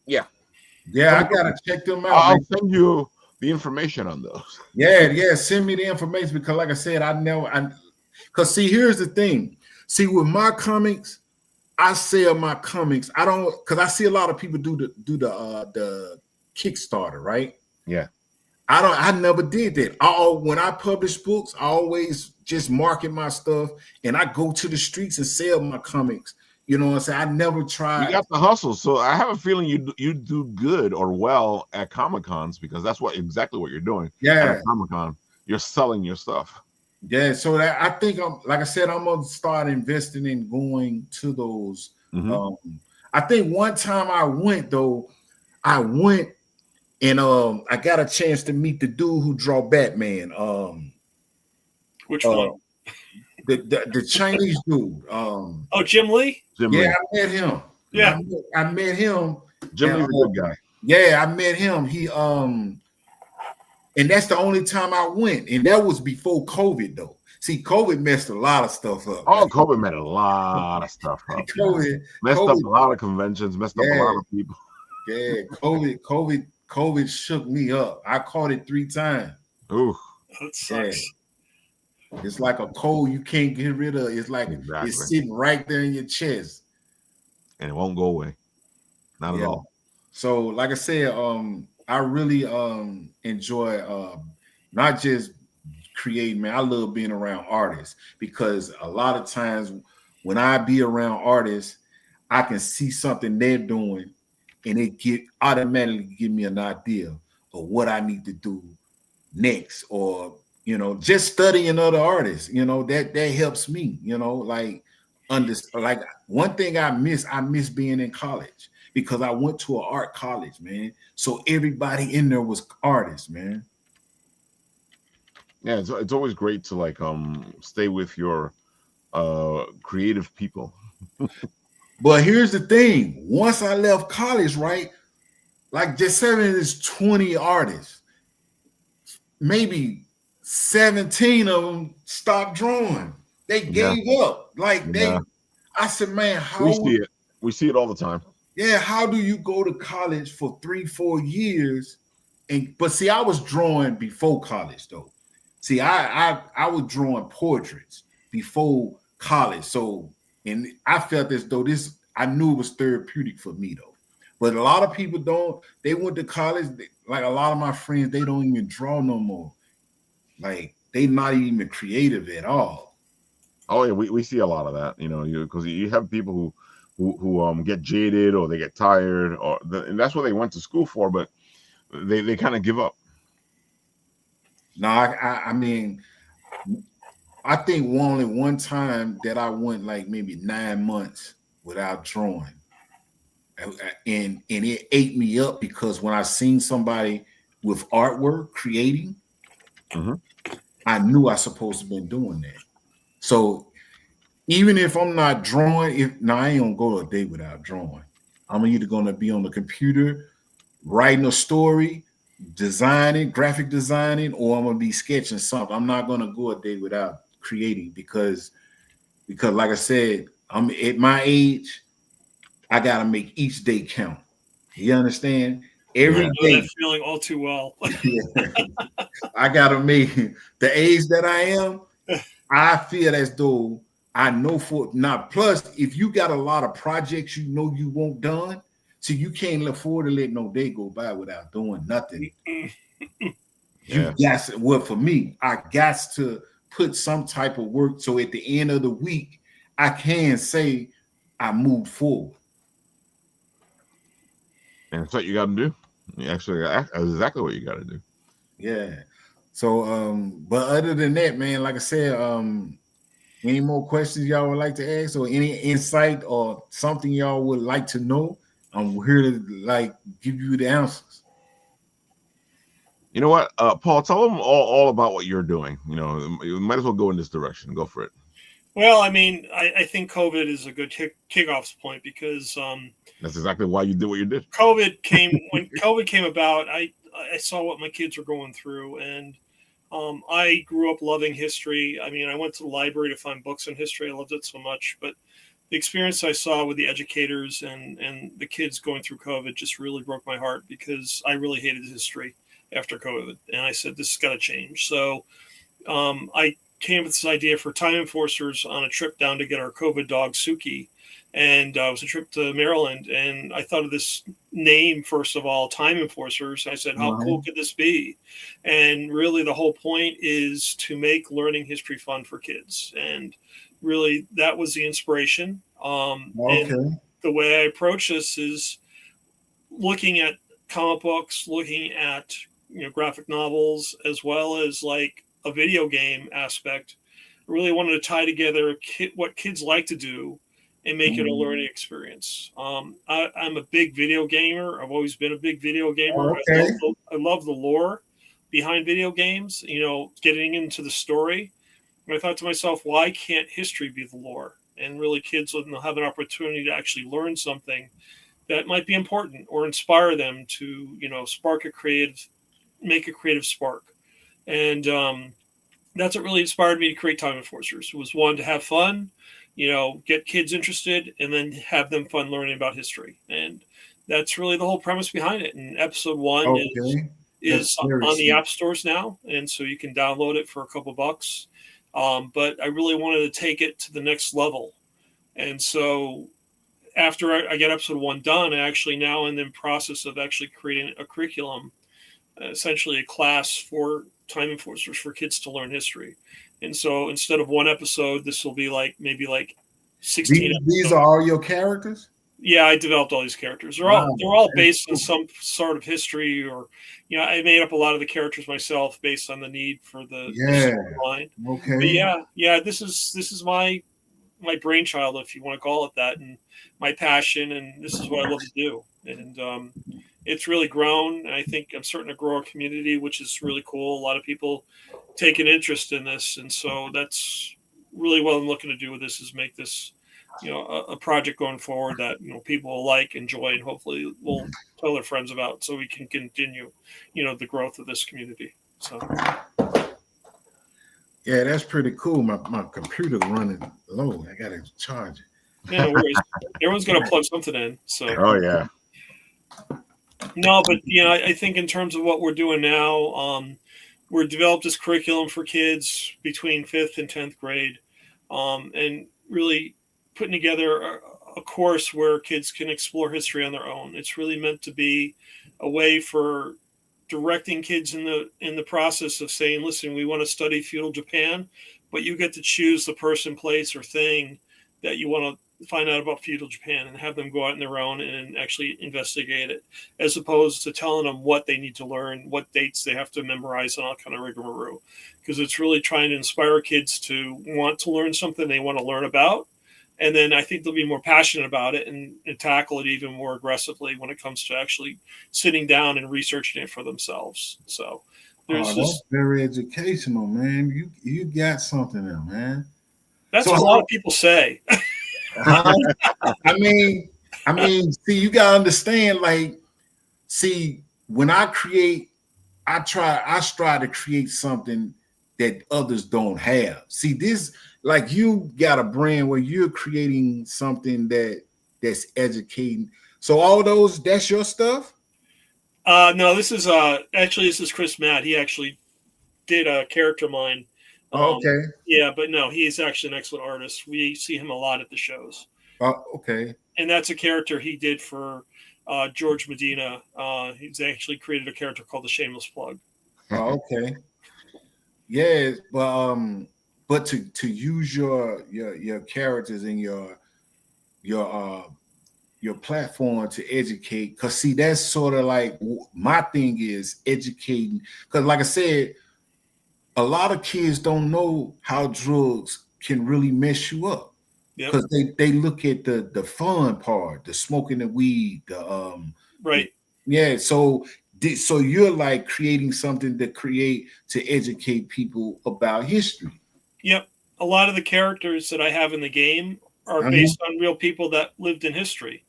Speaker 3: Yeah, I gotta check them out.
Speaker 1: I'll send you the information on those.
Speaker 3: Yeah. Send me the information because, like I said, because see, here's the thing. See, with my comics, I sell my comics. I don't, because I see a lot of people do the Kickstarter, right?
Speaker 1: Yeah.
Speaker 3: I never did that. When I publish books, I always just market my stuff and I go to the streets and sell my comics. You know what I'm saying? I never tried.
Speaker 1: You got the hustle, so I have a feeling you do good or well at Comic Cons because that's exactly what you're doing.
Speaker 3: Yeah,
Speaker 1: at Comic Con, you're selling your stuff.
Speaker 3: Yeah, so I think like I said, I'm gonna start investing in going to those. I think one time I went and I got a chance to meet the dude who draw Batman.
Speaker 2: Which one?
Speaker 3: The Chinese dude.
Speaker 2: Jim Lee?
Speaker 3: I met him.
Speaker 2: Yeah.
Speaker 3: I met him.
Speaker 1: Jim Lee's a good guy.
Speaker 3: Yeah, I met him. He and that's the only time I went, and that was before COVID though. See, COVID messed a lot of stuff up.
Speaker 1: Oh, COVID messed a lot of stuff up.
Speaker 3: COVID
Speaker 1: messed up a lot of conventions, messed up a lot of people.
Speaker 3: Yeah, COVID shook me up. I caught it 3 times.
Speaker 1: Ooh.
Speaker 2: That sucks.
Speaker 3: Yeah. It's like a cold you can't get rid of. It's like it's sitting right there in your chest.
Speaker 1: And it won't go away. Not at all.
Speaker 3: So, like I said, I really enjoy not just creating, man. I love being around artists because a lot of times when I be around artists, I can see something they're doing and it automatically give me an idea of what I need to do next, or just studying other artists, that helps me, like one thing I miss being in college because I went to an art college, man. So everybody in there was artists, man.
Speaker 1: Yeah, it's always great to stay with your creative people.
Speaker 3: But here's the thing. Once I left college, right, like just 20 artists, maybe 17 of them stopped drawing. They gave up. I said, man,
Speaker 1: we see it all the time.
Speaker 3: Yeah, how do you go to college for 3-4 years? But see, I was drawing before college though. See, I was drawing portraits before college. So, and I felt as though I knew it was therapeutic for me though. But a lot of people don't. They went to college. Like a lot of my friends, they don't even draw no more. Like they not even creative at all.
Speaker 1: Oh yeah, we see a lot of that, because you have people who get jaded or they get tired and that's what they went to school for, but they kind of give up.
Speaker 3: No, I mean, I think only one time that I went like maybe 9 months without drawing, and it ate me up because when I seen somebody with artwork creating, I knew I supposed to been doing that. So even if I'm not drawing, I ain't gonna go a day without drawing. I'm either gonna be on the computer writing a story, designing, graphic designing, or I'm gonna be sketching something. I'm not gonna go a day without creating because like I said, I'm at my age, I gotta make each day count. You understand? Every
Speaker 2: I know
Speaker 3: day.
Speaker 2: that feeling all too well.
Speaker 3: I gotta make the age that I am. I feel as though I know for not. Plus, if you got a lot of projects you know you won't done, so you can't afford to let no day go by without doing nothing. You got to, well, for me, I got to put some type of work so at the end of the week I can say I moved forward.
Speaker 1: And that's what you got to do. Actually, that's exactly what you got to do.
Speaker 3: Yeah. So, but other than that, man, like I said, any more questions y'all would like to ask, or any insight or something y'all would like to know? I'm here to like give you the answers.
Speaker 1: You know what, Paul? Tell them all about what you're doing. You might as well go in this direction. Go for it.
Speaker 2: Well, I mean, I think COVID is a good kickoff point because
Speaker 1: that's exactly why you did what you did.
Speaker 2: When COVID came about, I saw what my kids were going through, and I grew up loving history. I mean, I went to the library to find books on history. I loved it so much, but the experience I saw with the educators and the kids going through COVID just really broke my heart because I really hated history after COVID, and I said this has got to change. So I came with this idea for time enforcers on a trip down to get our COVID dog Suki, and it was a trip to Maryland. And I thought of this name first of all, time enforcers. I said, how cool could this be? And really, the whole point is to make learning history fun for kids. And really, that was the inspiration. And the way I approach this is looking at comic books, looking at graphic novels, as well as like a video game aspect. I really wanted to tie together what kids like to do and make it a learning experience. I'm a big video gamer. I've always been a big video gamer. I love the lore behind video games, getting into the story. And I thought to myself, why can't history be the lore? And really kids will have an opportunity to actually learn something that might be important or inspire them to, make a creative spark. And that's what really inspired me to create Time Enforcers. It was one, to have fun, get kids interested, and then have them fun learning about history. And that's really the whole premise behind it. And episode 1 is on the app stores now, and so you can download it for a couple bucks. But I really wanted to take it to the next level. And so after I get episode 1 done, I actually now in the process of actually creating a curriculum, essentially a class for time enforcers for kids to learn history. And so instead of 1 episode, this will be maybe 16 episodes.
Speaker 3: These are all your characters?
Speaker 2: Yeah, I developed all these characters. They're all based on some sort of history, or I made up a lot of the characters myself based on the need for the storyline. But this is my brainchild, if you want to call it that, and my passion, and this is what I love to do. And it's really grown. I think I'm starting to grow a community, which is really cool. A lot of people take an interest in this, and so that's really what I'm looking to do with this, is make this a project going forward that people will like, enjoy, and hopefully will tell their friends about, so we can continue the growth of this community. So
Speaker 3: yeah, that's pretty cool. My computer's running low. I gotta charge it.
Speaker 2: Yeah, no worries. Everyone's got to plug something in. So
Speaker 1: yeah.
Speaker 2: No, but I think in terms of what we're doing now, we're developed this curriculum for kids between 5th and 10th grade, and really putting together a course where kids can explore history on their own. It's really meant to be a way for directing kids in the process of saying, listen, we want to study feudal Japan, but you get to choose the person, place, or thing that you want to find out about feudal Japan, and have them go out on their own and actually investigate it, as opposed to telling them what they need to learn, what dates they have to memorize, and all kind of rigmarole. Because it's really trying to inspire kids to want to learn something they want to learn about. And then I think they'll be more passionate about it and tackle it even more aggressively when it comes to actually sitting down and researching it for themselves. So there's
Speaker 3: that's very educational, man. You got something there, man.
Speaker 2: That's what a lot of people say.
Speaker 3: I mean, see, you gotta understand, like, see, when I create, I strive to create something that others don't have. See, this, like, you got a brand where you're creating something that's educating. So all those, that's your stuff?
Speaker 2: No, this is Chris Matt. He actually did a character of mine.
Speaker 3: Okay.
Speaker 2: Yeah, but no, he's actually an excellent artist. We see him a lot at the shows.
Speaker 3: Okay.
Speaker 2: And that's a character he did for George Medina. He's actually created a character called the Shameless Plug.
Speaker 3: Okay. Yeah, but to use your characters and your platform to educate, because see, that's sort of like my thing is educating. Because like I said, a lot of kids don't know how drugs can really mess you up. Because they look at the fun part, the smoking the weed,
Speaker 2: right.
Speaker 3: Yeah, so you're like creating something to educate people about history.
Speaker 2: Yep. A lot of the characters that I have in the game are based on real people that lived in history.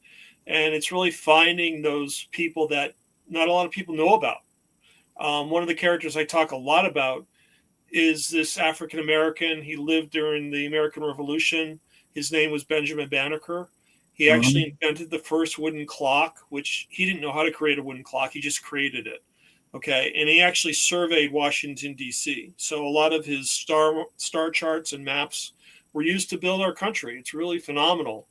Speaker 2: And it's really finding those people that not a lot of people know about. One of the characters I talk a lot about is this African American. He lived during the American Revolution. His name was Benjamin Banneker. He actually invented the first wooden clock, which he didn't know how to create a wooden clock. He just created it. Okay. And he actually surveyed Washington, D.C. So a lot of his star charts and maps were used to build our country. It's really phenomenal.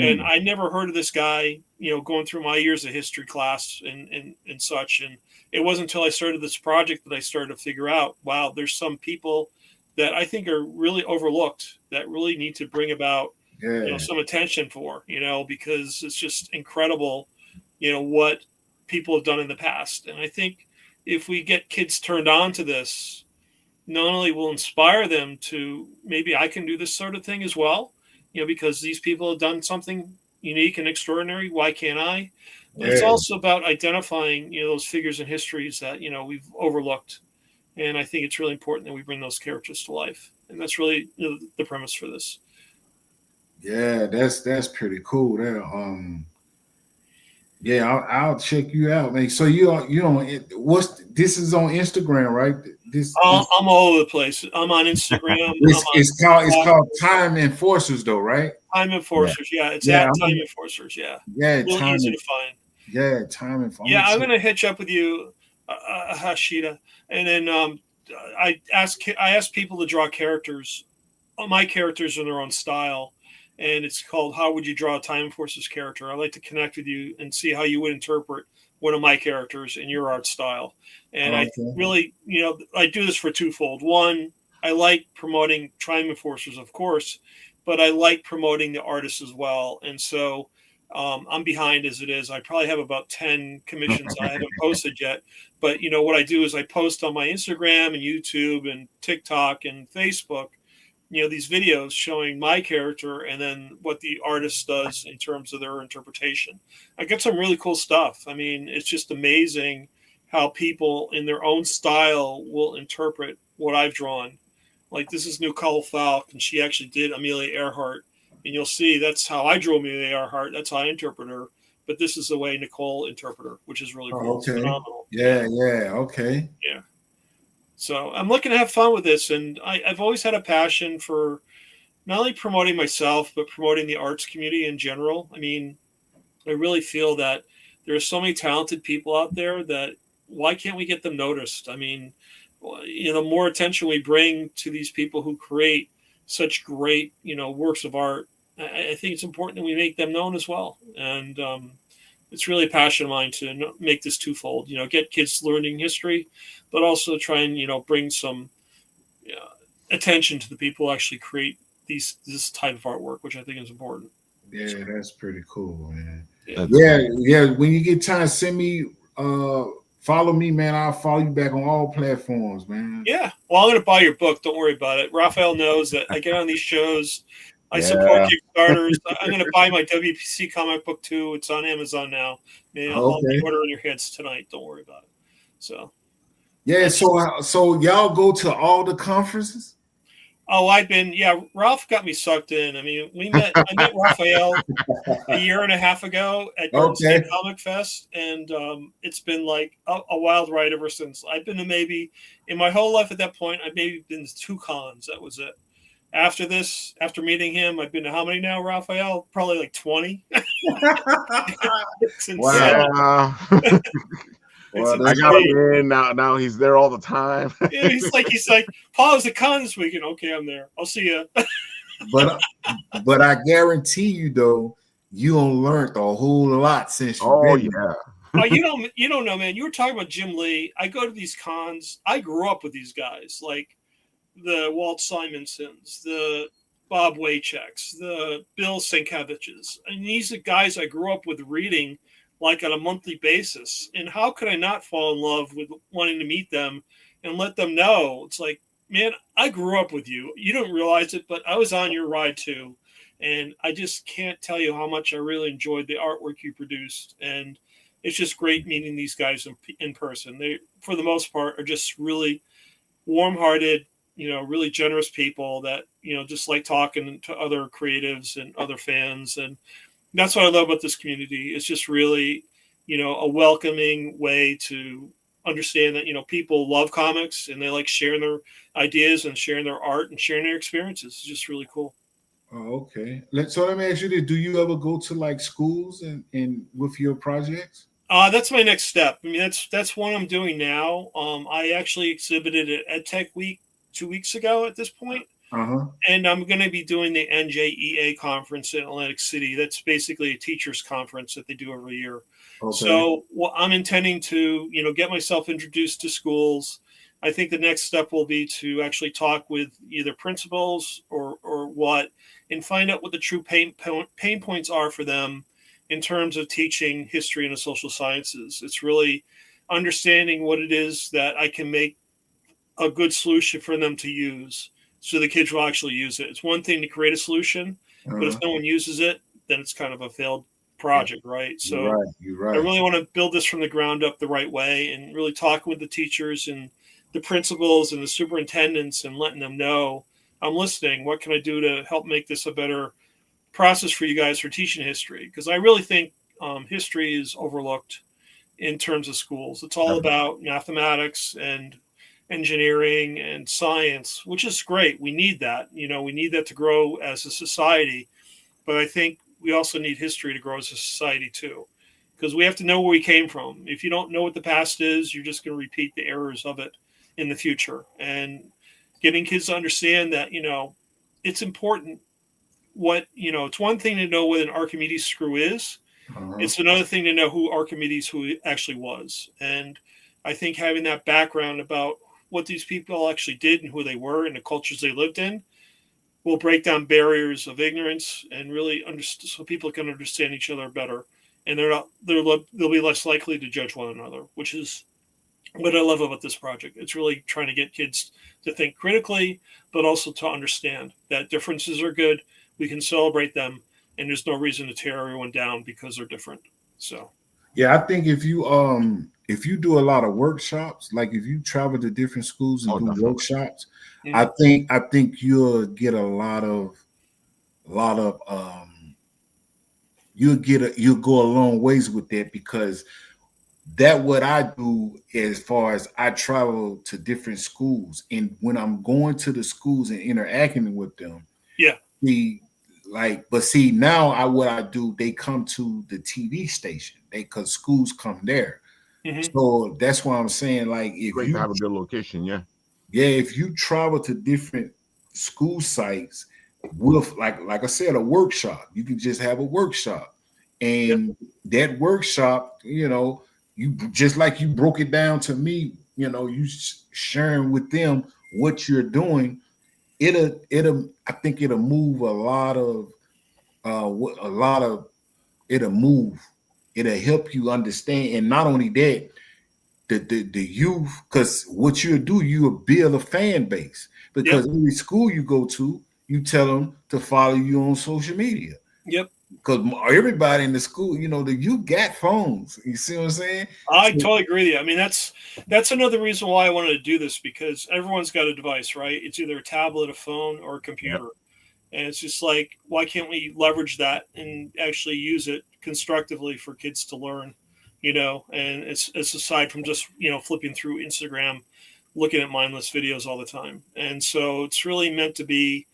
Speaker 2: And I never heard of this guy, going through my years of history class and such. And it wasn't until I started this project that I started to figure out, wow, there's some people that I think are really overlooked that really need to bring about, some attention for, because it's just incredible, what people have done in the past. And I think if we get kids turned on to this, not only will inspire them to maybe I can do this sort of thing as well, because these people have done something unique and extraordinary. Why can't I? But it's also about identifying, those figures in histories that, we've overlooked. And I think it's really important that we bring those characters to life. And that's really the premise for this.
Speaker 3: Yeah, that's pretty cool. There, I'll check you out, man. So you this is on Instagram, right?
Speaker 2: I'm all over the place. I'm on Instagram.
Speaker 3: It's called Time Enforcers, though, right?
Speaker 2: Time Enforcers, it's at Time Enforcers, really easy to find.
Speaker 3: Yeah, Time Enforcers.
Speaker 2: Yeah, I'm gonna hitch up with you, Hashida, and then I ask people to draw characters, my characters in their own style. And it's called How Would You Draw a Time Enforcers Character? I'd like to connect with you and see how you would interpret one of my characters in your art style. And I really, I do this for twofold. One, I like promoting Time Enforcers, of course, but I like promoting the artists as well. And so I'm behind as it is. I probably have about 10 commissions I haven't posted yet. But, what I do is I post on my Instagram and YouTube and TikTok and Facebook, these videos showing my character and then what the artist does in terms of their interpretation. I get some really cool stuff. I mean, it's just amazing how people in their own style will interpret what I've drawn. Like this is Nicole Falk, and she actually did Amelia Earhart. And you'll see that's how I drew Amelia Earhart. That's how I interpret her. But this is the way Nicole interpreted her, which is really cool.
Speaker 3: Okay.
Speaker 2: It's phenomenal.
Speaker 3: Yeah, okay.
Speaker 2: Yeah. So I'm looking to have fun with this. And I've always had a passion for not only promoting myself, but promoting the arts community in general. I mean, I really feel that there are so many talented people out there that why can't we get them noticed? I mean, the more attention we bring to these people who create such great, works of art, I think it's important that we make them known as well. And it's really a passion of mine to make this twofold. Get kids learning history, but also try and bring some attention to the people who actually create this type of artwork, which I think is important.
Speaker 3: Yeah, that's pretty cool, man.
Speaker 2: Yeah.
Speaker 3: Yeah. When you get time, send me, follow me, man. I'll follow you back on all platforms, man.
Speaker 2: Yeah. Well, I'm going to buy your book. Don't worry about it. Raphael knows that I get on these shows. I support Kickstarters. I'm going to buy my WPC comic book too. It's on Amazon now. Maybe I'll be ordering your heads tonight. Don't worry about it. So.
Speaker 3: Yeah. So y'all go to all the conferences?
Speaker 2: Oh, Ralph got me sucked in. I mean, I met Raphael a year and a half ago at Golden State Comic Fest, and it's been like a wild ride ever since. I've been to maybe, in my whole life at that point, I've maybe been to 2 cons. That was it. After meeting him, I've been to how many now, Raphael? Probably like 20. It's
Speaker 1: wow. Well, I got him in now. He's there all the time.
Speaker 2: Yeah, he's like, Paul, is the con this weekend? Okay, I'm there. I'll see you.
Speaker 3: but I guarantee you, though, you don't learn a whole lot since you.
Speaker 1: Oh yeah.
Speaker 2: Oh, you don't know, man. You were talking about Jim Lee. I go to these cons. I grew up with these guys, like the Walt Simonsons, the Bob Waychecks, the Bill Sienkiewicz's. And these are guys I grew up with reading like on a monthly basis. And how could I not fall in love with wanting to meet them and let them know? It's like, man, I grew up with you. You don't realize it, but I was on your ride too. And I just can't tell you how much I really enjoyed the artwork you produced. And it's just great meeting these guys in person. They, for the most part, are just really warm-hearted, really generous people that, just like talking to other creatives and other fans. And that's what I love about this community. It's just really, a welcoming way to understand that, people love comics and they like sharing their ideas and sharing their art and sharing their experiences. It's just really cool.
Speaker 3: Oh, okay. So let me ask you this. Do you ever go to like schools and with your projects?
Speaker 2: That's my next step. I mean, that's what I'm doing now. I actually exhibited at EdTech Week 2 weeks ago at this point. And I'm going to be doing the NJEA conference in Atlantic City. That's basically a teachers conference that they do every year. Okay. So I'm intending to, get myself introduced to schools. I think the next step will be to actually talk with either principals or what, and find out what the true pain points are for them in terms of teaching history and the social sciences. It's really understanding what it is that I can make a good solution for them to use, so the kids will actually use it. It's one thing to create a solution, but if no one uses it, then it's kind of a failed project, right? So you're right. I really want to build this from the ground up the right way, and really talking with the teachers and the principals and the superintendents and letting them know I'm listening. What can I do to help make this a better process for you guys for teaching history? Because I really think history is overlooked in terms of schools. It's all about mathematics and engineering and science, which is great. We need that. We need that to grow as a society. But I think we also need history to grow as a society too, because we have to know where we came from. If you don't know what the past is, you're just going to repeat the errors of it in the future. And getting kids to understand that, it's important. It's one thing to know what an Archimedes screw is. It's another thing to know who actually was. And I think having that background about what these people actually did and who they were and the cultures they lived in will break down barriers of ignorance and really so people can understand each other better. And they'll be less likely to judge one another, which is what I love about this project. It's really trying to get kids to think critically, but also to understand that differences are good. We can celebrate them, and there's no reason to tear everyone down because they're different. So,
Speaker 3: yeah, I think if you do a lot of workshops, like if you travel to different schools and do workshops, I think you'll get you'll go a long ways with that, because that what I do as far as I travel to different schools, and when I'm going to the schools and interacting with them, what I do, they come to the TV station, because schools come there. So that's why I'm saying, like, if
Speaker 1: great to have a good location, if
Speaker 3: you travel to different school sites, with like I said, a workshop. You can just have a workshop, and that workshop, you just like you broke it down to me. You sharing with them what you're doing. I think it'll move a lot of it'll move. It'll help you understand, and not only that, the youth, because what you'll do, you'll build a fan base.
Speaker 2: Yep.
Speaker 3: Because every school you go to, you tell them to follow you on social media.
Speaker 2: Yep.
Speaker 3: Because everybody in the school, the youth got phones. You see what I'm saying?
Speaker 2: I totally agree with you. I mean, that's another reason why I wanted to do this, because everyone's got a device, right? It's either a tablet, a phone, or a computer.
Speaker 1: Yep.
Speaker 2: And it's just like, why can't we leverage that and actually use it constructively for kids to learn, and it's aside from just, flipping through Instagram, looking at mindless videos all the time. And so it's really meant to be,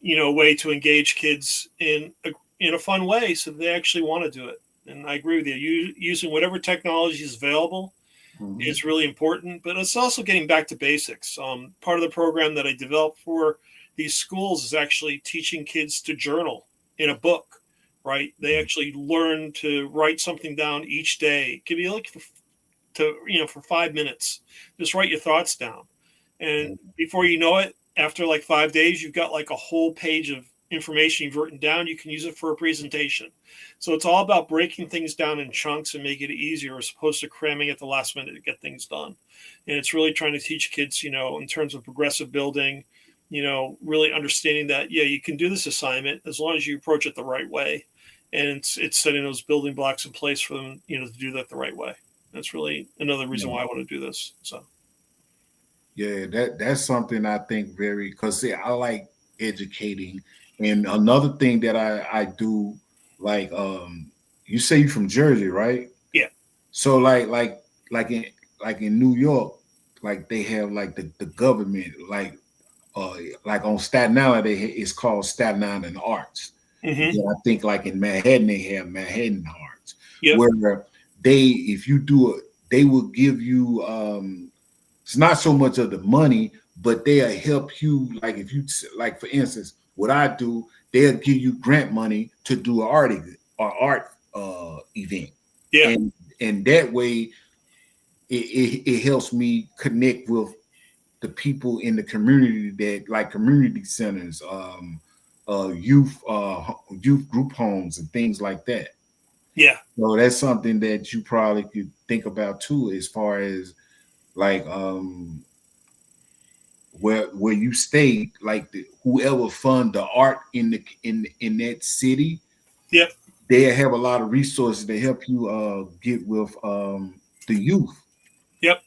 Speaker 2: a way to engage kids in a fun way so that they actually want to do it. And I agree with you. Using whatever technology is available is really important, but it's also getting back to basics. Part of the program that I developed for these schools is actually teaching kids to journal in a book, right? They actually learn to write something down each day. It could be like for 5 minutes, just write your thoughts down. And before you know it, after like 5 days, you've got like a whole page of information you've written down. You can use it for a presentation. So it's all about breaking things down in chunks and make it easier, as opposed to cramming at the last minute to get things done. And it's really trying to teach kids, in terms of progressive building, really understanding that, you can do this assignment as long as you approach it the right way. And it's setting those building blocks in place for them, to do that the right way. That's really another reason why I want to do this. So.
Speaker 3: Yeah, that's something I think because I like educating. And another thing that I do, like, you say you're from Jersey, right?
Speaker 2: Yeah.
Speaker 3: So like in New York, like they have like the government, like on Staten Island, it's called Staten Island Arts.
Speaker 2: Mm-hmm.
Speaker 3: I think like in Manhattan, they have Manhattan Arts,
Speaker 2: yep.
Speaker 3: where if you do it, they will give you it's not so much of the money, but they'll help you. Like if you, like for instance, what I do, they'll give you grant money to do an art event.
Speaker 2: Yeah.
Speaker 3: And that way, it helps me connect with the people in the community that like community centers, youth group homes and things like that.
Speaker 2: Yeah.
Speaker 3: So that's something that you probably could think about too, as far as like where you stay, like whoever fund the art in that city,
Speaker 2: yep,
Speaker 3: they have a lot of resources to help you get with the youth.
Speaker 2: Yep.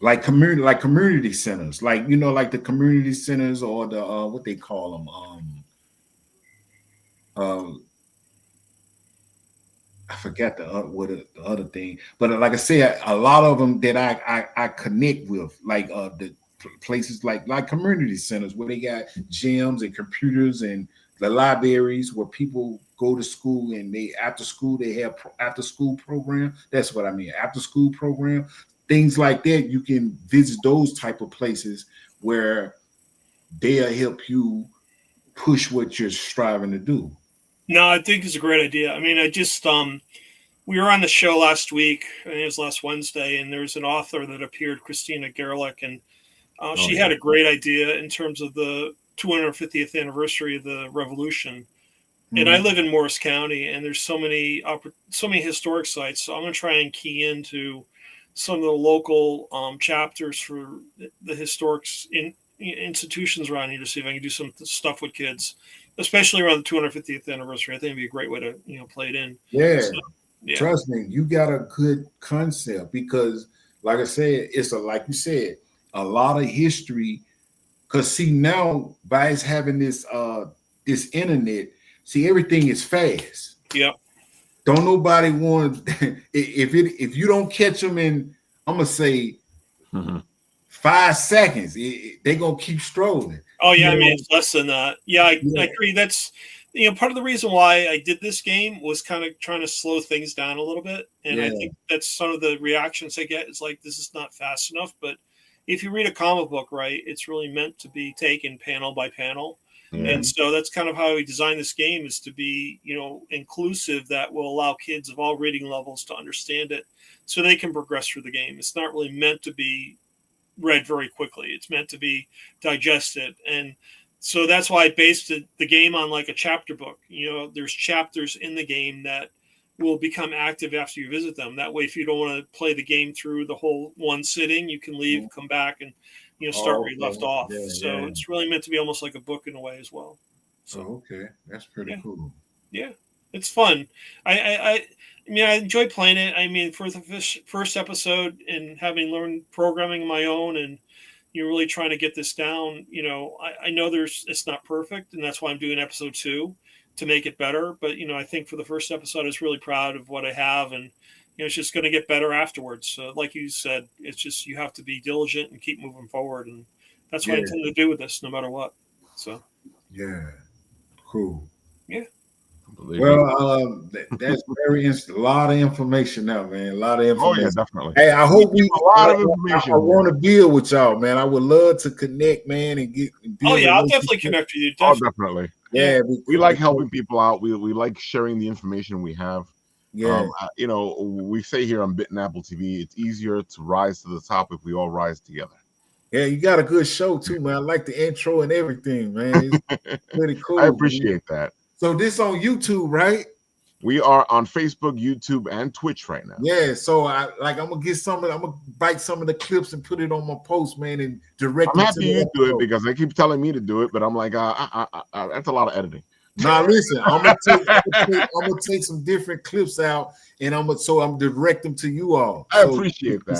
Speaker 3: Like community centers, like like the community centers, or the what they call them. I forgot the other thing, but like I said, a lot of them that I connect with, like the places like community centers where they got gyms and computers, and the libraries where people go to school, and after school they have after school program. That's what I mean, after school program, things like that. You can visit those type of places where they'll help you push what you're striving to do.
Speaker 2: No, I think it's a great idea. I mean, I just we were on the show last week, I think it was last Wednesday, and there's an author that appeared, Christina Gerlich, and she had a great idea in terms of the 250th anniversary of the Revolution. Mm-hmm. And I live in Morris County, and there's so many historic sites. So I'm going to try and key into some of the local chapters for the historic institutions around here to see if I can do some stuff with kids, especially around the 250th anniversary. I think it'd be a great way to play it in.
Speaker 3: Yeah. So, yeah. Trust me, you got a good concept, because like I said, it's like you said, a lot of history. Because see, now by us having this internet, see, everything is fast.
Speaker 2: Yep.
Speaker 3: Don't nobody want if you don't catch them in, I'm gonna say 5 seconds, they gonna keep strolling.
Speaker 2: Oh yeah, I mean, it's less than that. Yeah, I agree. That's part of the reason why I did this game was kind of trying to slow things down a little bit. And I think that's some of the reactions I get. It's like, this is not fast enough. But if you read a comic book, right, it's really meant to be taken panel by panel.
Speaker 1: Yeah.
Speaker 2: And so that's kind of how he designed this game, is to be, inclusive, that will allow kids of all reading levels to understand it so they can progress through the game. It's not really meant to be read very quickly. It's meant to be digested. And so that's why I based the game on like a chapter book. There's chapters in the game that will become active after you visit them. That way, if you don't want to play the game through the whole one sitting, you can leave, come back, and start where you left off. So it's really meant to be almost like a book in a way as well. So
Speaker 3: okay, that's pretty cool.
Speaker 2: Yeah, it's fun. I enjoy playing it. I mean, for the first episode and having learned programming of my own, and you're really trying to get this down. I know it's not perfect, and that's why I'm doing episode 2 to make it better. But I think for the first episode, I was really proud of what I have, and it's just going to get better afterwards. So, like you said, it's just you have to be diligent and keep moving forward, and that's what I intend to do with this, no matter what. So,
Speaker 3: cool.
Speaker 2: Yeah.
Speaker 3: Well, that's a lot of information now, man. A lot of information.
Speaker 1: Oh yeah, definitely.
Speaker 3: Hey, I hope
Speaker 1: a lot of information.
Speaker 3: I want to build with y'all, man. I would love to connect, man, and get.
Speaker 2: Oh yeah, I'll definitely connect with you.
Speaker 1: Definitely.
Speaker 3: Yeah,
Speaker 1: we like helping people out. We like sharing the information we have.
Speaker 3: Yeah.
Speaker 1: We say here on Bitten AppleTV, it's easier to rise to the top if we all rise together.
Speaker 3: Yeah, you got a good show too, man. I like the intro and everything, man. It's pretty cool.
Speaker 1: I appreciate that.
Speaker 3: So this on YouTube, right?
Speaker 1: We are on Facebook, YouTube, and Twitch right now.
Speaker 3: Yeah, so I'm gonna bite some of the clips and put it on my post, man, and direct.
Speaker 1: I'm happy you do it because they keep telling me to do it, but I'm like, that's a lot of editing.
Speaker 3: Now listen, I'm gonna take some different clips out, and I'm direct them to you all.
Speaker 1: I appreciate that.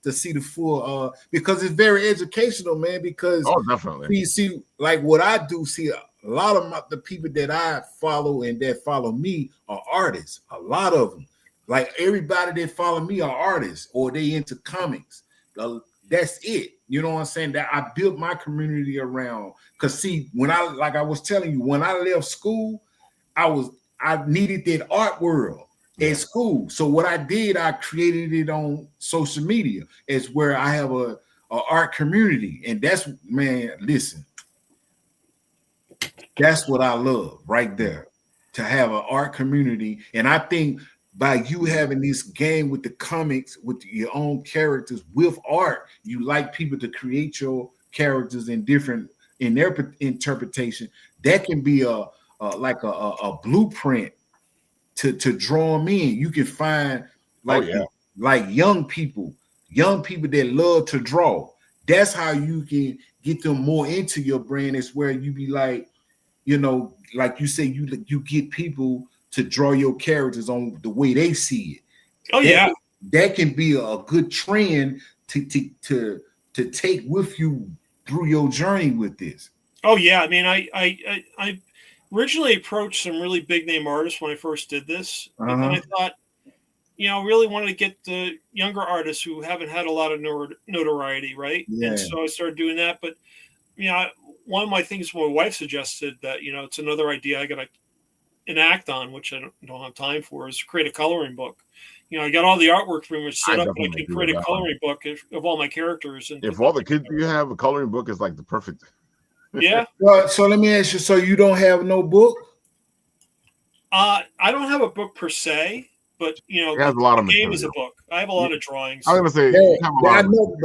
Speaker 3: To see the full because it's very educational, man. Because
Speaker 1: definitely.
Speaker 3: You see, like what I do, a lot of the people that I follow and that follow me are artists. A lot of them, like everybody that follow me are artists or they into comics. That's it. You know what I'm saying? That I built my community around. Cause see, when I was telling you, when I left school, I needed that art world at school. So what I did, I created it on social media. It's where I have a art community, and that's, man, listen. That's what I love right there, to have an art community. And I think by you having this game with the comics, with your own characters, with art, you like people to create your characters in their interpretation. That can be a blueprint to draw them in. You can find like young people that love to draw. That's how you can get them more into your brand. It's where you be like, like you say, you get people to draw your characters on the way they see it.
Speaker 2: Oh yeah,
Speaker 3: that can be a good trend to take with you through your journey with this.
Speaker 2: Oh yeah, I mean, I originally approached some really big name artists when I first did this, and then I thought, really wanted to get the younger artists who haven't had a lot of notoriety, right? Yeah. And so I started doing that, but one of my things my wife suggested that, it's another idea I got to enact on, which I don't have time for, is create a coloring book. I got all the artwork pretty much set up, but I can create a coloring book of all my characters. And
Speaker 1: if all the kids you have, a coloring book is like the perfect.
Speaker 2: Yeah.
Speaker 3: Well, so let me ask you, so you don't have no book?
Speaker 2: I don't have a book per se, but
Speaker 1: it has a lot of
Speaker 2: game is a book. I have a lot of drawings.
Speaker 1: I was gonna say,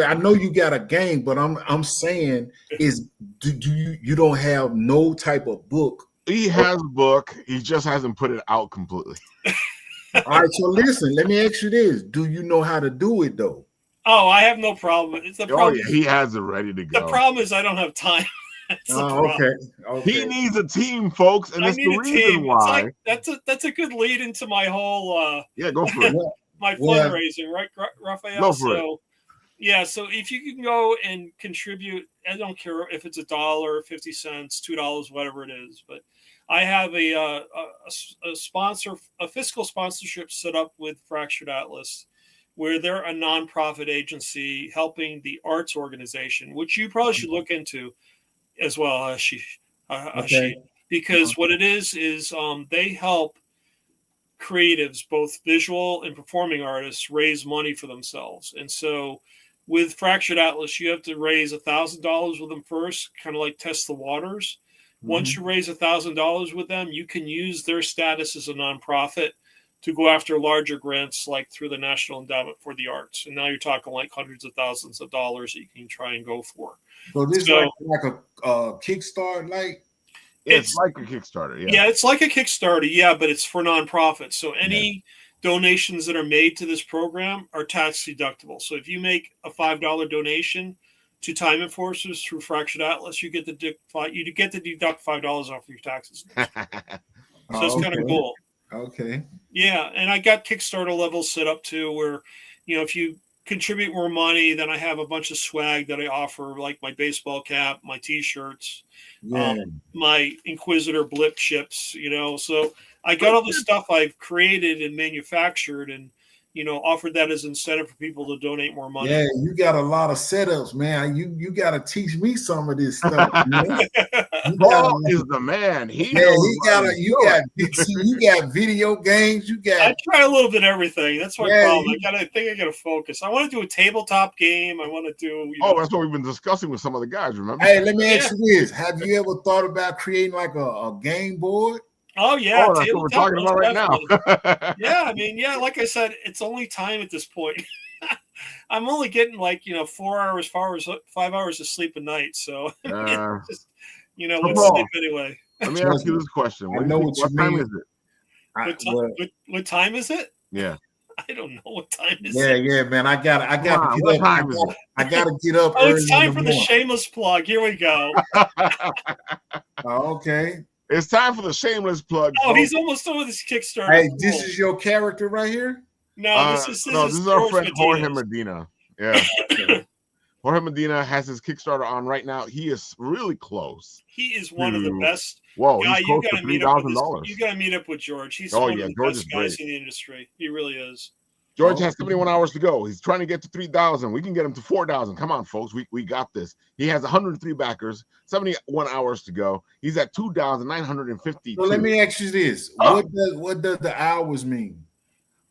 Speaker 3: I know you got a game, but I'm saying is you don't have no type of book?
Speaker 1: He has a book, he just hasn't put it out completely.
Speaker 3: All right, so listen, let me ask you this: do you know how to do it though?
Speaker 2: Oh, I have no problem. It's the problem.
Speaker 1: He has it ready to go.
Speaker 2: The problem is I don't have time.
Speaker 3: Okay.
Speaker 1: He needs a team, folks, and that's the reason why.
Speaker 2: That's a good lead into my whole.
Speaker 1: Go for it.
Speaker 2: My fundraising, right, Raphael?
Speaker 1: Go for it.
Speaker 2: Yeah, so if you can go and contribute, I don't care if it's $1, 50 cents, $2, whatever it is, but I have a fiscal sponsorship set up with Fractured Atlas, where they're a nonprofit agency helping the arts organization, which you probably should look into as well, because what it is they help creatives, both visual and performing artists, raise money for themselves. And so with Fractured Atlas, you have to raise $1,000 with them first, kind of like test the waters. Once you raise $1,000 with them, you can use their status as a nonprofit to go after larger grants, like through the National Endowment for the Arts. And now you're talking like hundreds of thousands of dollars that you can try and go for.
Speaker 3: So this is like a Kickstart, like
Speaker 1: it's like a Kickstarter. Yeah.
Speaker 2: Yeah, it's like a Kickstarter. Yeah, but it's for nonprofits. So any donations that are made to this program are tax deductible. So if you make a $5 donation to Time Enforcers through Fractured Atlas, you get to deduct $5 off your taxes. So it's kind of cool.
Speaker 3: Okay.
Speaker 2: Yeah, and I got Kickstarter levels set up too, where if you contribute more money, then I have a bunch of swag that I offer, like my baseball cap, my T-shirts, my Inquisitor blip chips. So I got all the stuff I've created and manufactured, and offered that as incentive for people to donate more money.
Speaker 3: Yeah, you got a lot of setups, man. You got to teach me some of this stuff.
Speaker 1: Paul is the man. You
Speaker 3: got video games.
Speaker 2: I try a little bit of everything. That's my problem. I think I got to focus. I want to do a tabletop game. I want to do.
Speaker 1: That's what we've been discussing with some of the guys. Remember?
Speaker 3: Hey, let me ask you this: have you ever thought about creating like a game board?
Speaker 2: Oh yeah,
Speaker 1: that's what we're talking about right now.
Speaker 2: Like I said, it's only time at this point. I'm only getting 4 hours, 5 hours of sleep a night. So let's sleep anyway.
Speaker 1: Let me ask you this question. What time is it?
Speaker 2: What time is it?
Speaker 1: Yeah.
Speaker 2: I don't know what time is
Speaker 3: it. Yeah, man. I got to get up. I got to get up.
Speaker 2: Oh, it's time for the shameless plug. Here we go.
Speaker 3: Okay.
Speaker 1: It's time for the shameless plug.
Speaker 2: Oh, he's almost done with his Kickstarter.
Speaker 3: Hey, this is your character right here?
Speaker 2: No, this is
Speaker 1: our friend Jorge Medina. Yeah. Jorge Medina has his Kickstarter on right now. He is really close.
Speaker 2: He is one of the best.
Speaker 1: Whoa, he's close to $3,000.
Speaker 2: You got to meet up with George. He's one of the best guys in the industry. He really is.
Speaker 1: George has 71 hours to go. He's trying to get to 3,000. We can get him to 4,000. Come on, folks. We got this. He has 103 backers, 71 hours to go. He's at 2,950.
Speaker 3: So let me ask you this. What does the hours mean?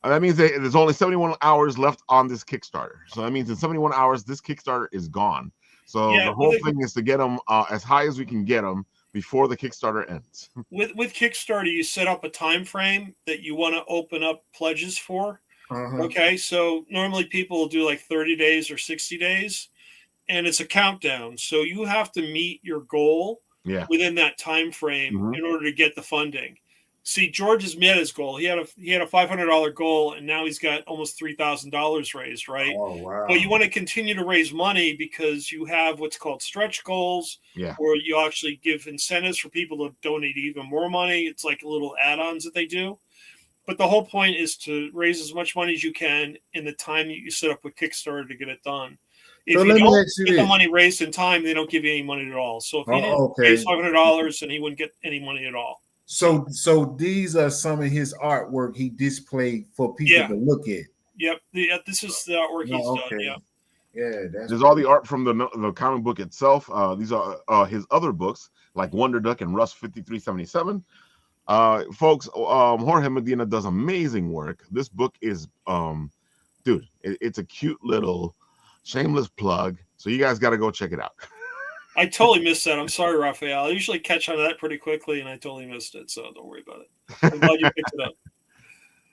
Speaker 1: That means there's only 71 hours left on this Kickstarter. So that means in 71 hours, this Kickstarter is gone. So the whole thing is to get them as high as we can get them before the Kickstarter ends.
Speaker 2: With Kickstarter, you set up a time frame that you want to open up pledges for. Okay, so normally people will do like 30 days or 60 days, and it's a countdown. So you have to meet your goal within that time frame in order to get the funding. See, George has met his goal. He had a $500 goal, and now he's got almost $3,000 raised, right?
Speaker 3: Oh, wow.
Speaker 2: But you want to continue to raise money because you have what's called stretch goals, where you actually give incentives for people to donate even more money. It's like little add-ons that they do. But the whole point is to raise as much money as you can in the time that you set up with Kickstarter to get it done. If you don't get the money raised in time, they don't give you any money at all. So if he didn't raise $500, then he wouldn't get any money at all.
Speaker 3: So these are some of his artwork he displayed for people to look at.
Speaker 2: Yep. This is the artwork he's done. Yeah.
Speaker 3: Yeah.
Speaker 1: There's all the art from the comic book itself. These are his other books like Wonder Duck and Rust 5377. Folks, Jorge Medina does amazing work. This book is dude, it's a cute little shameless plug, so you guys got to go check it out.
Speaker 2: I totally missed that. I'm sorry, Raphael. I usually catch on to that pretty quickly, and I totally missed it, so don't worry about it. I'm glad you picked it up.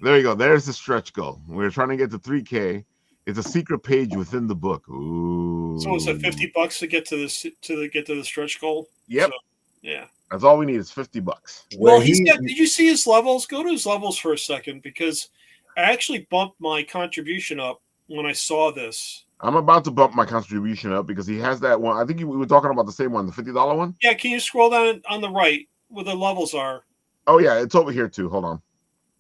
Speaker 1: There you go. There's the stretch goal. We're trying to get to 3K. It's a secret page within the book. Ooh.
Speaker 2: So is it $50 to get to this get to the stretch goal?
Speaker 1: Yep.
Speaker 2: So, yeah.
Speaker 1: That's all we need is $50.
Speaker 2: Well, did you see his levels? Go to his levels for a second, because I actually bumped my contribution up when I saw this.
Speaker 1: I'm about to bump my contribution up because he has that one. I think we were talking about the same one, the $50 one.
Speaker 2: Yeah, can you scroll down on the right where the levels are?
Speaker 1: Oh yeah, it's over here too. Hold on.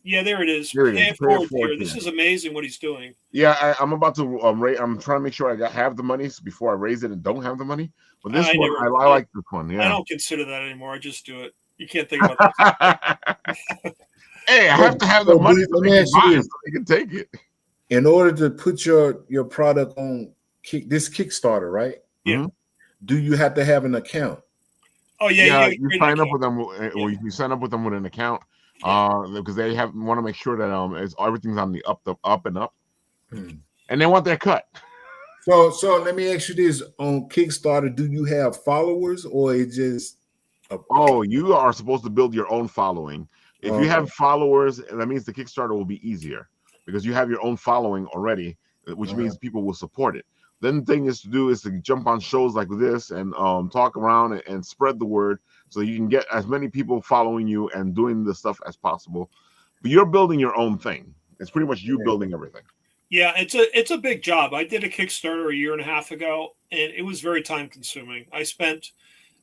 Speaker 2: Yeah, there it is.
Speaker 1: Here it is.
Speaker 2: Here. This is amazing what he's doing.
Speaker 1: Yeah, I'm about to I'm trying to make sure I have the money before I raise it and don't have the money. But this I like this one. Yeah,
Speaker 2: I don't consider that anymore. I just do it. You can't think about that.
Speaker 1: Hey, I have to have the money so I can take it.
Speaker 3: In order to put your product on this Kickstarter, right?
Speaker 2: Yeah.
Speaker 1: Mm-hmm.
Speaker 3: Do you have to have an account?
Speaker 2: Oh yeah.
Speaker 1: You sign up with them, or you sign up with them with an account, because they want to make sure that everything's on the up and up, and they want their cut.
Speaker 3: So let me ask you this: on Kickstarter, do you have followers, or it just
Speaker 1: Oh, you are supposed to build your own following. If you have followers, that means the Kickstarter will be easier because you have your own following already, which means people will support it. Then the thing is to do is to jump on shows like this and talk around and spread the word so you can get as many people following you and doing the stuff as possible. But you're building your own thing. It's pretty much you building everything.
Speaker 2: Yeah, it's a big job. I did a Kickstarter a year and a half ago, and it was very time consuming. I spent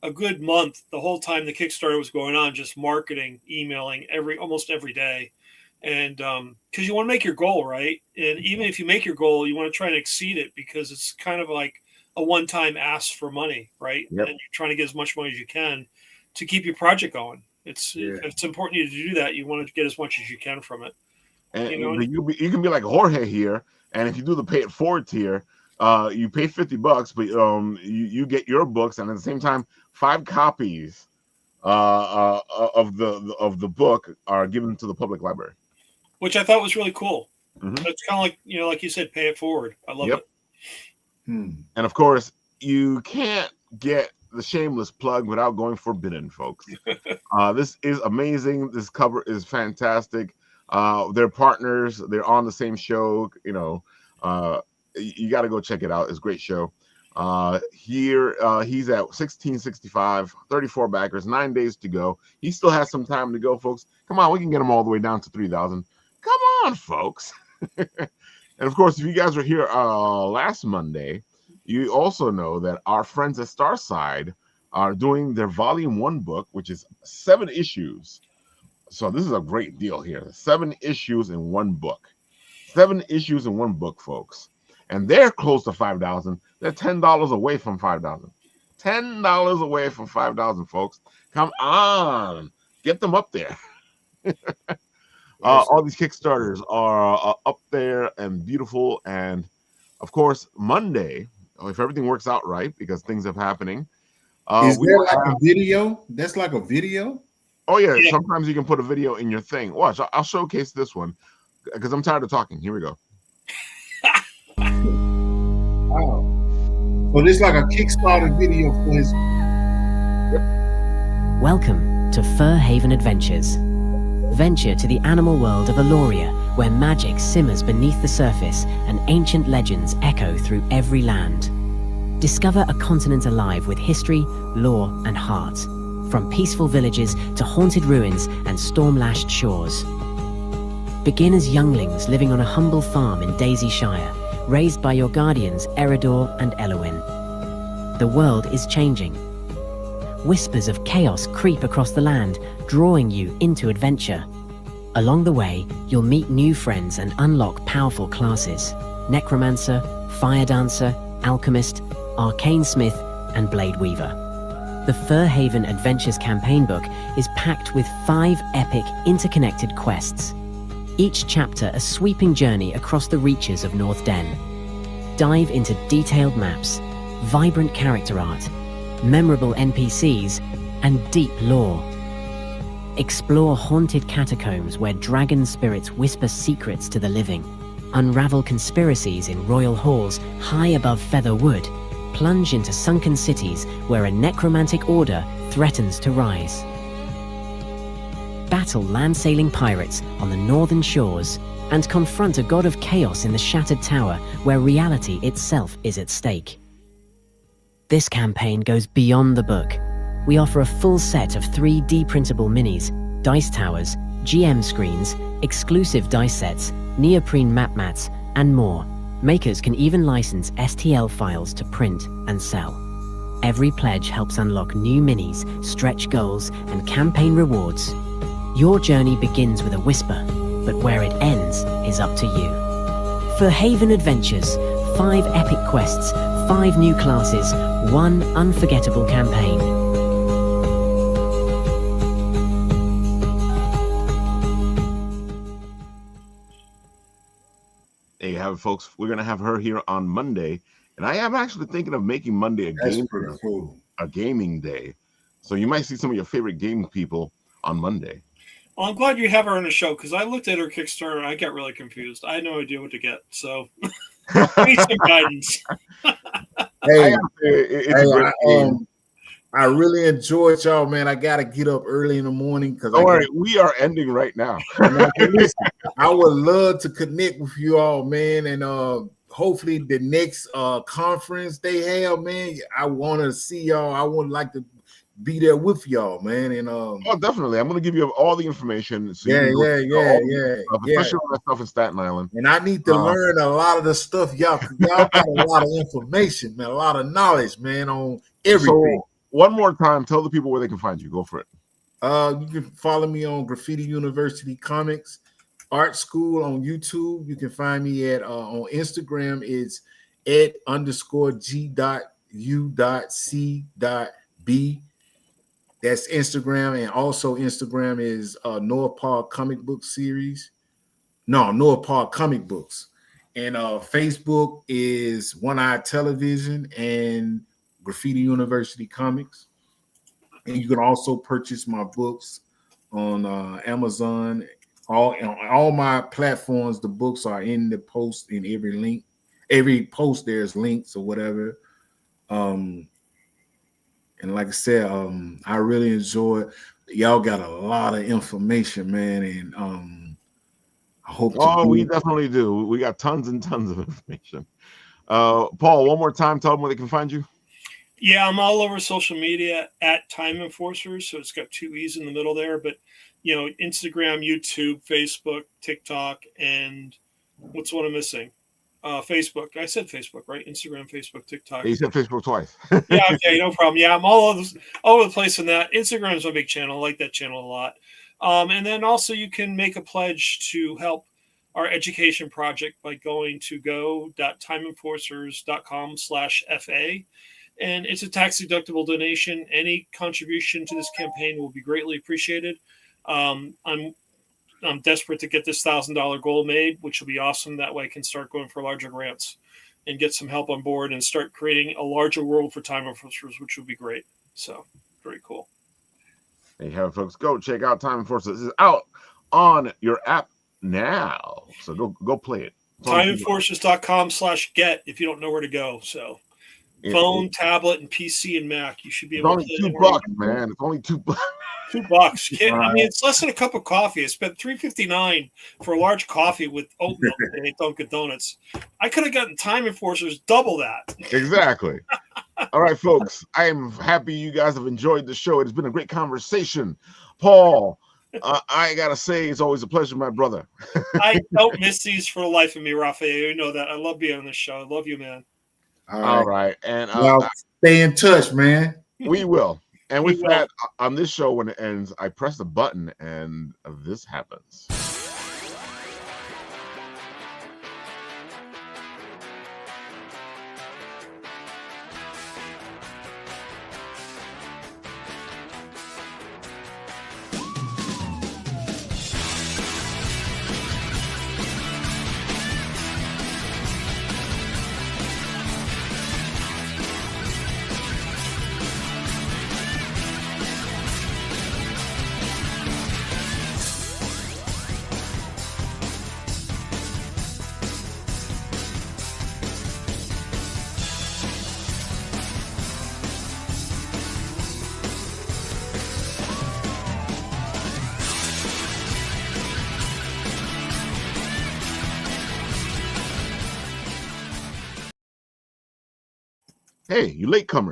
Speaker 2: a good month the whole time the Kickstarter was going on, just marketing, emailing almost every day, and because you want to make your goal right, and even if you make your goal, you want to try and exceed it because it's kind of like a one-time ask for money, right?
Speaker 1: Yep.
Speaker 2: And you're trying to get as much money as you can to keep your project going. It's important to you to do that. You want to get as much as you can from it.
Speaker 1: And you can be like Jorge here, and if you do the pay it forward tier, you pay $50, but you get your books, and at the same time, 5 copies of the book are given to the public library,
Speaker 2: which I thought was really cool. Mm-hmm. It's kind of like like you said, pay it forward. I love it.
Speaker 1: And of course, you can't get the shameless plug without going for Bitten, folks. This is amazing. This cover is fantastic. They're partners. They're on the same show. You got to go check it out. It's a great show. Here he's at 1665, 34 backers, 9 days to go. He still has some time to go, folks. Come on, we can get him all the way down to 3,000. Come on, folks. And of course, if you guys were here last Monday, you also know that our friends at Starside are doing their volume 1 book, which is 7 issues. So this is a great deal here. 7 issues in 1 book. 7 issues in 1 book, folks. And they're close to 5,000. They're $10 away from 5,000. $10 away from 5,000, folks. Come on. Get them up there. All these Kickstarters are up there and beautiful. And, of course, Monday, if everything works out right, because things are happening.
Speaker 3: Is there like a video? That's like a video?
Speaker 1: Oh, yeah. Sometimes you can put a video in your thing. Watch. I'll showcase this one because I'm tired of talking. Here we go.
Speaker 3: Wow. So this is like a Kickstarter video for his...
Speaker 4: Welcome to Fur Haven Adventures. Venture to the animal world of Aloria, where magic simmers beneath the surface and ancient legends echo through every land. Discover a continent alive with history, lore, and heart. From peaceful villages to haunted ruins and storm-lashed shores. Begin as younglings living on a humble farm in Daisy Shire, raised by your guardians Eridor and Elowin. The world is changing. Whispers of chaos creep across the land, drawing you into adventure. Along the way, you'll meet new friends and unlock powerful classes: Necromancer, Fire Dancer, Alchemist, Arcane Smith, and Blade Weaver. The Fur Haven Adventures campaign book is packed with 5 epic, interconnected quests. Each chapter a sweeping journey across the reaches of North Den. Dive into detailed maps, vibrant character art, memorable NPCs, and deep lore. Explore haunted catacombs where dragon spirits whisper secrets to the living. Unravel conspiracies in royal halls high above Featherwood. Plunge into sunken cities where a necromantic order threatens to rise. Battle land-sailing pirates on the northern shores and confront a god of chaos in the Shattered Tower where reality itself is at stake. This campaign goes beyond the book. We offer a full set of 3D printable minis, dice towers, GM screens, exclusive dice sets, neoprene map mats, and more. Makers can even license STL files to print and sell. Every pledge helps unlock new minis, stretch goals, and campaign rewards. Your journey begins with a whisper, but where it ends is up to you. For Haven Adventures, 5 epic quests, 5 new classes, 1 unforgettable campaign.
Speaker 1: There you have it, folks. We're gonna have her here on Monday, and I am actually thinking of making Monday a gaming day. So you might see some of your favorite game people on Monday.
Speaker 2: Well, I'm glad you have her on the show because I looked at her Kickstarter and I got really confused. I had no idea what to get, so need some guidance.
Speaker 3: It's a great game. I really enjoyed y'all, man. I gotta get up early in the morning because
Speaker 1: Don't worry, we are ending right now.
Speaker 3: Listen, I would love to connect with you all, man, and hopefully the next conference they have, man. I want to see y'all. I would like to be there with y'all, man. And
Speaker 1: oh, definitely, I'm gonna give you all the information. So
Speaker 3: yeah,
Speaker 1: especially all that stuff in Staten Island.
Speaker 3: And I need to learn a lot of the stuff y'all got a lot of information, man, a lot of knowledge, man, on everything.
Speaker 1: So one more time, tell the people where they can find you. Go for it.
Speaker 3: You can follow me on Graffiti University Comics Art School on YouTube. You can find me at on Instagram. It's ed_g.u.c.b. That's Instagram, and also Instagram is Noir Park Comic Book Series. No, Noir Park Comic Books. And Facebook is One Eye Television and Graffiti University Comics. And you can also purchase my books on Amazon. All my platforms, the books are in the post in every link. Every post there's links or whatever. And like I said, I really enjoy it. Y'all got a lot of information, man, and I hope.
Speaker 1: We definitely do. We got tons and tons of information. Paul, one more time, tell them where they can find you.
Speaker 2: Yeah, I'm all over social media at Time Enforcers, so it's got 2 E's in the middle there. But Instagram, YouTube, Facebook, TikTok, and what's one I'm missing? Facebook. I said Facebook, right? Instagram, Facebook, TikTok.
Speaker 1: Yeah, you said Facebook twice.
Speaker 2: Yeah, okay, no problem. Yeah, I'm all over the place in that. Instagram's my big channel. I like that channel a lot. And then also you can make a pledge to help our education project by going to go.timeenforcers.com/FA. And it's a tax-deductible donation. Any contribution to this campaign will be greatly appreciated. I'm desperate to get this $1,000 goal made, which will be awesome. That way I can start going for larger grants and get some help on board and start creating a larger world for Time Enforcers, which would be great. So, very cool.
Speaker 1: There you have it, folks. Go check out Time Enforcers. It's out on your app now. So go play it.
Speaker 2: Timeenforcers.com/get if you don't know where to go. So, phone, tablet, and PC and Mac. You should be able to play
Speaker 1: it. It's only $2, man. It's only $2.
Speaker 2: $2. I mean, it's less than a cup of coffee. I spent $3.59 for a large coffee with oat milk at Dunkin' Donuts. I could have gotten Time Enforcers double that.
Speaker 1: Exactly. All right, folks. I am happy you guys have enjoyed the show. It has been a great conversation. Paul, I gotta say, it's always a pleasure, my brother.
Speaker 2: I don't miss these for the life of me, Raphael. You know that. I love being on this show. I love you, man.
Speaker 1: All right. And
Speaker 3: stay in touch, man.
Speaker 1: We will. And with that, on this show, when it ends, I press the button and this happens. Hey, you latecomers.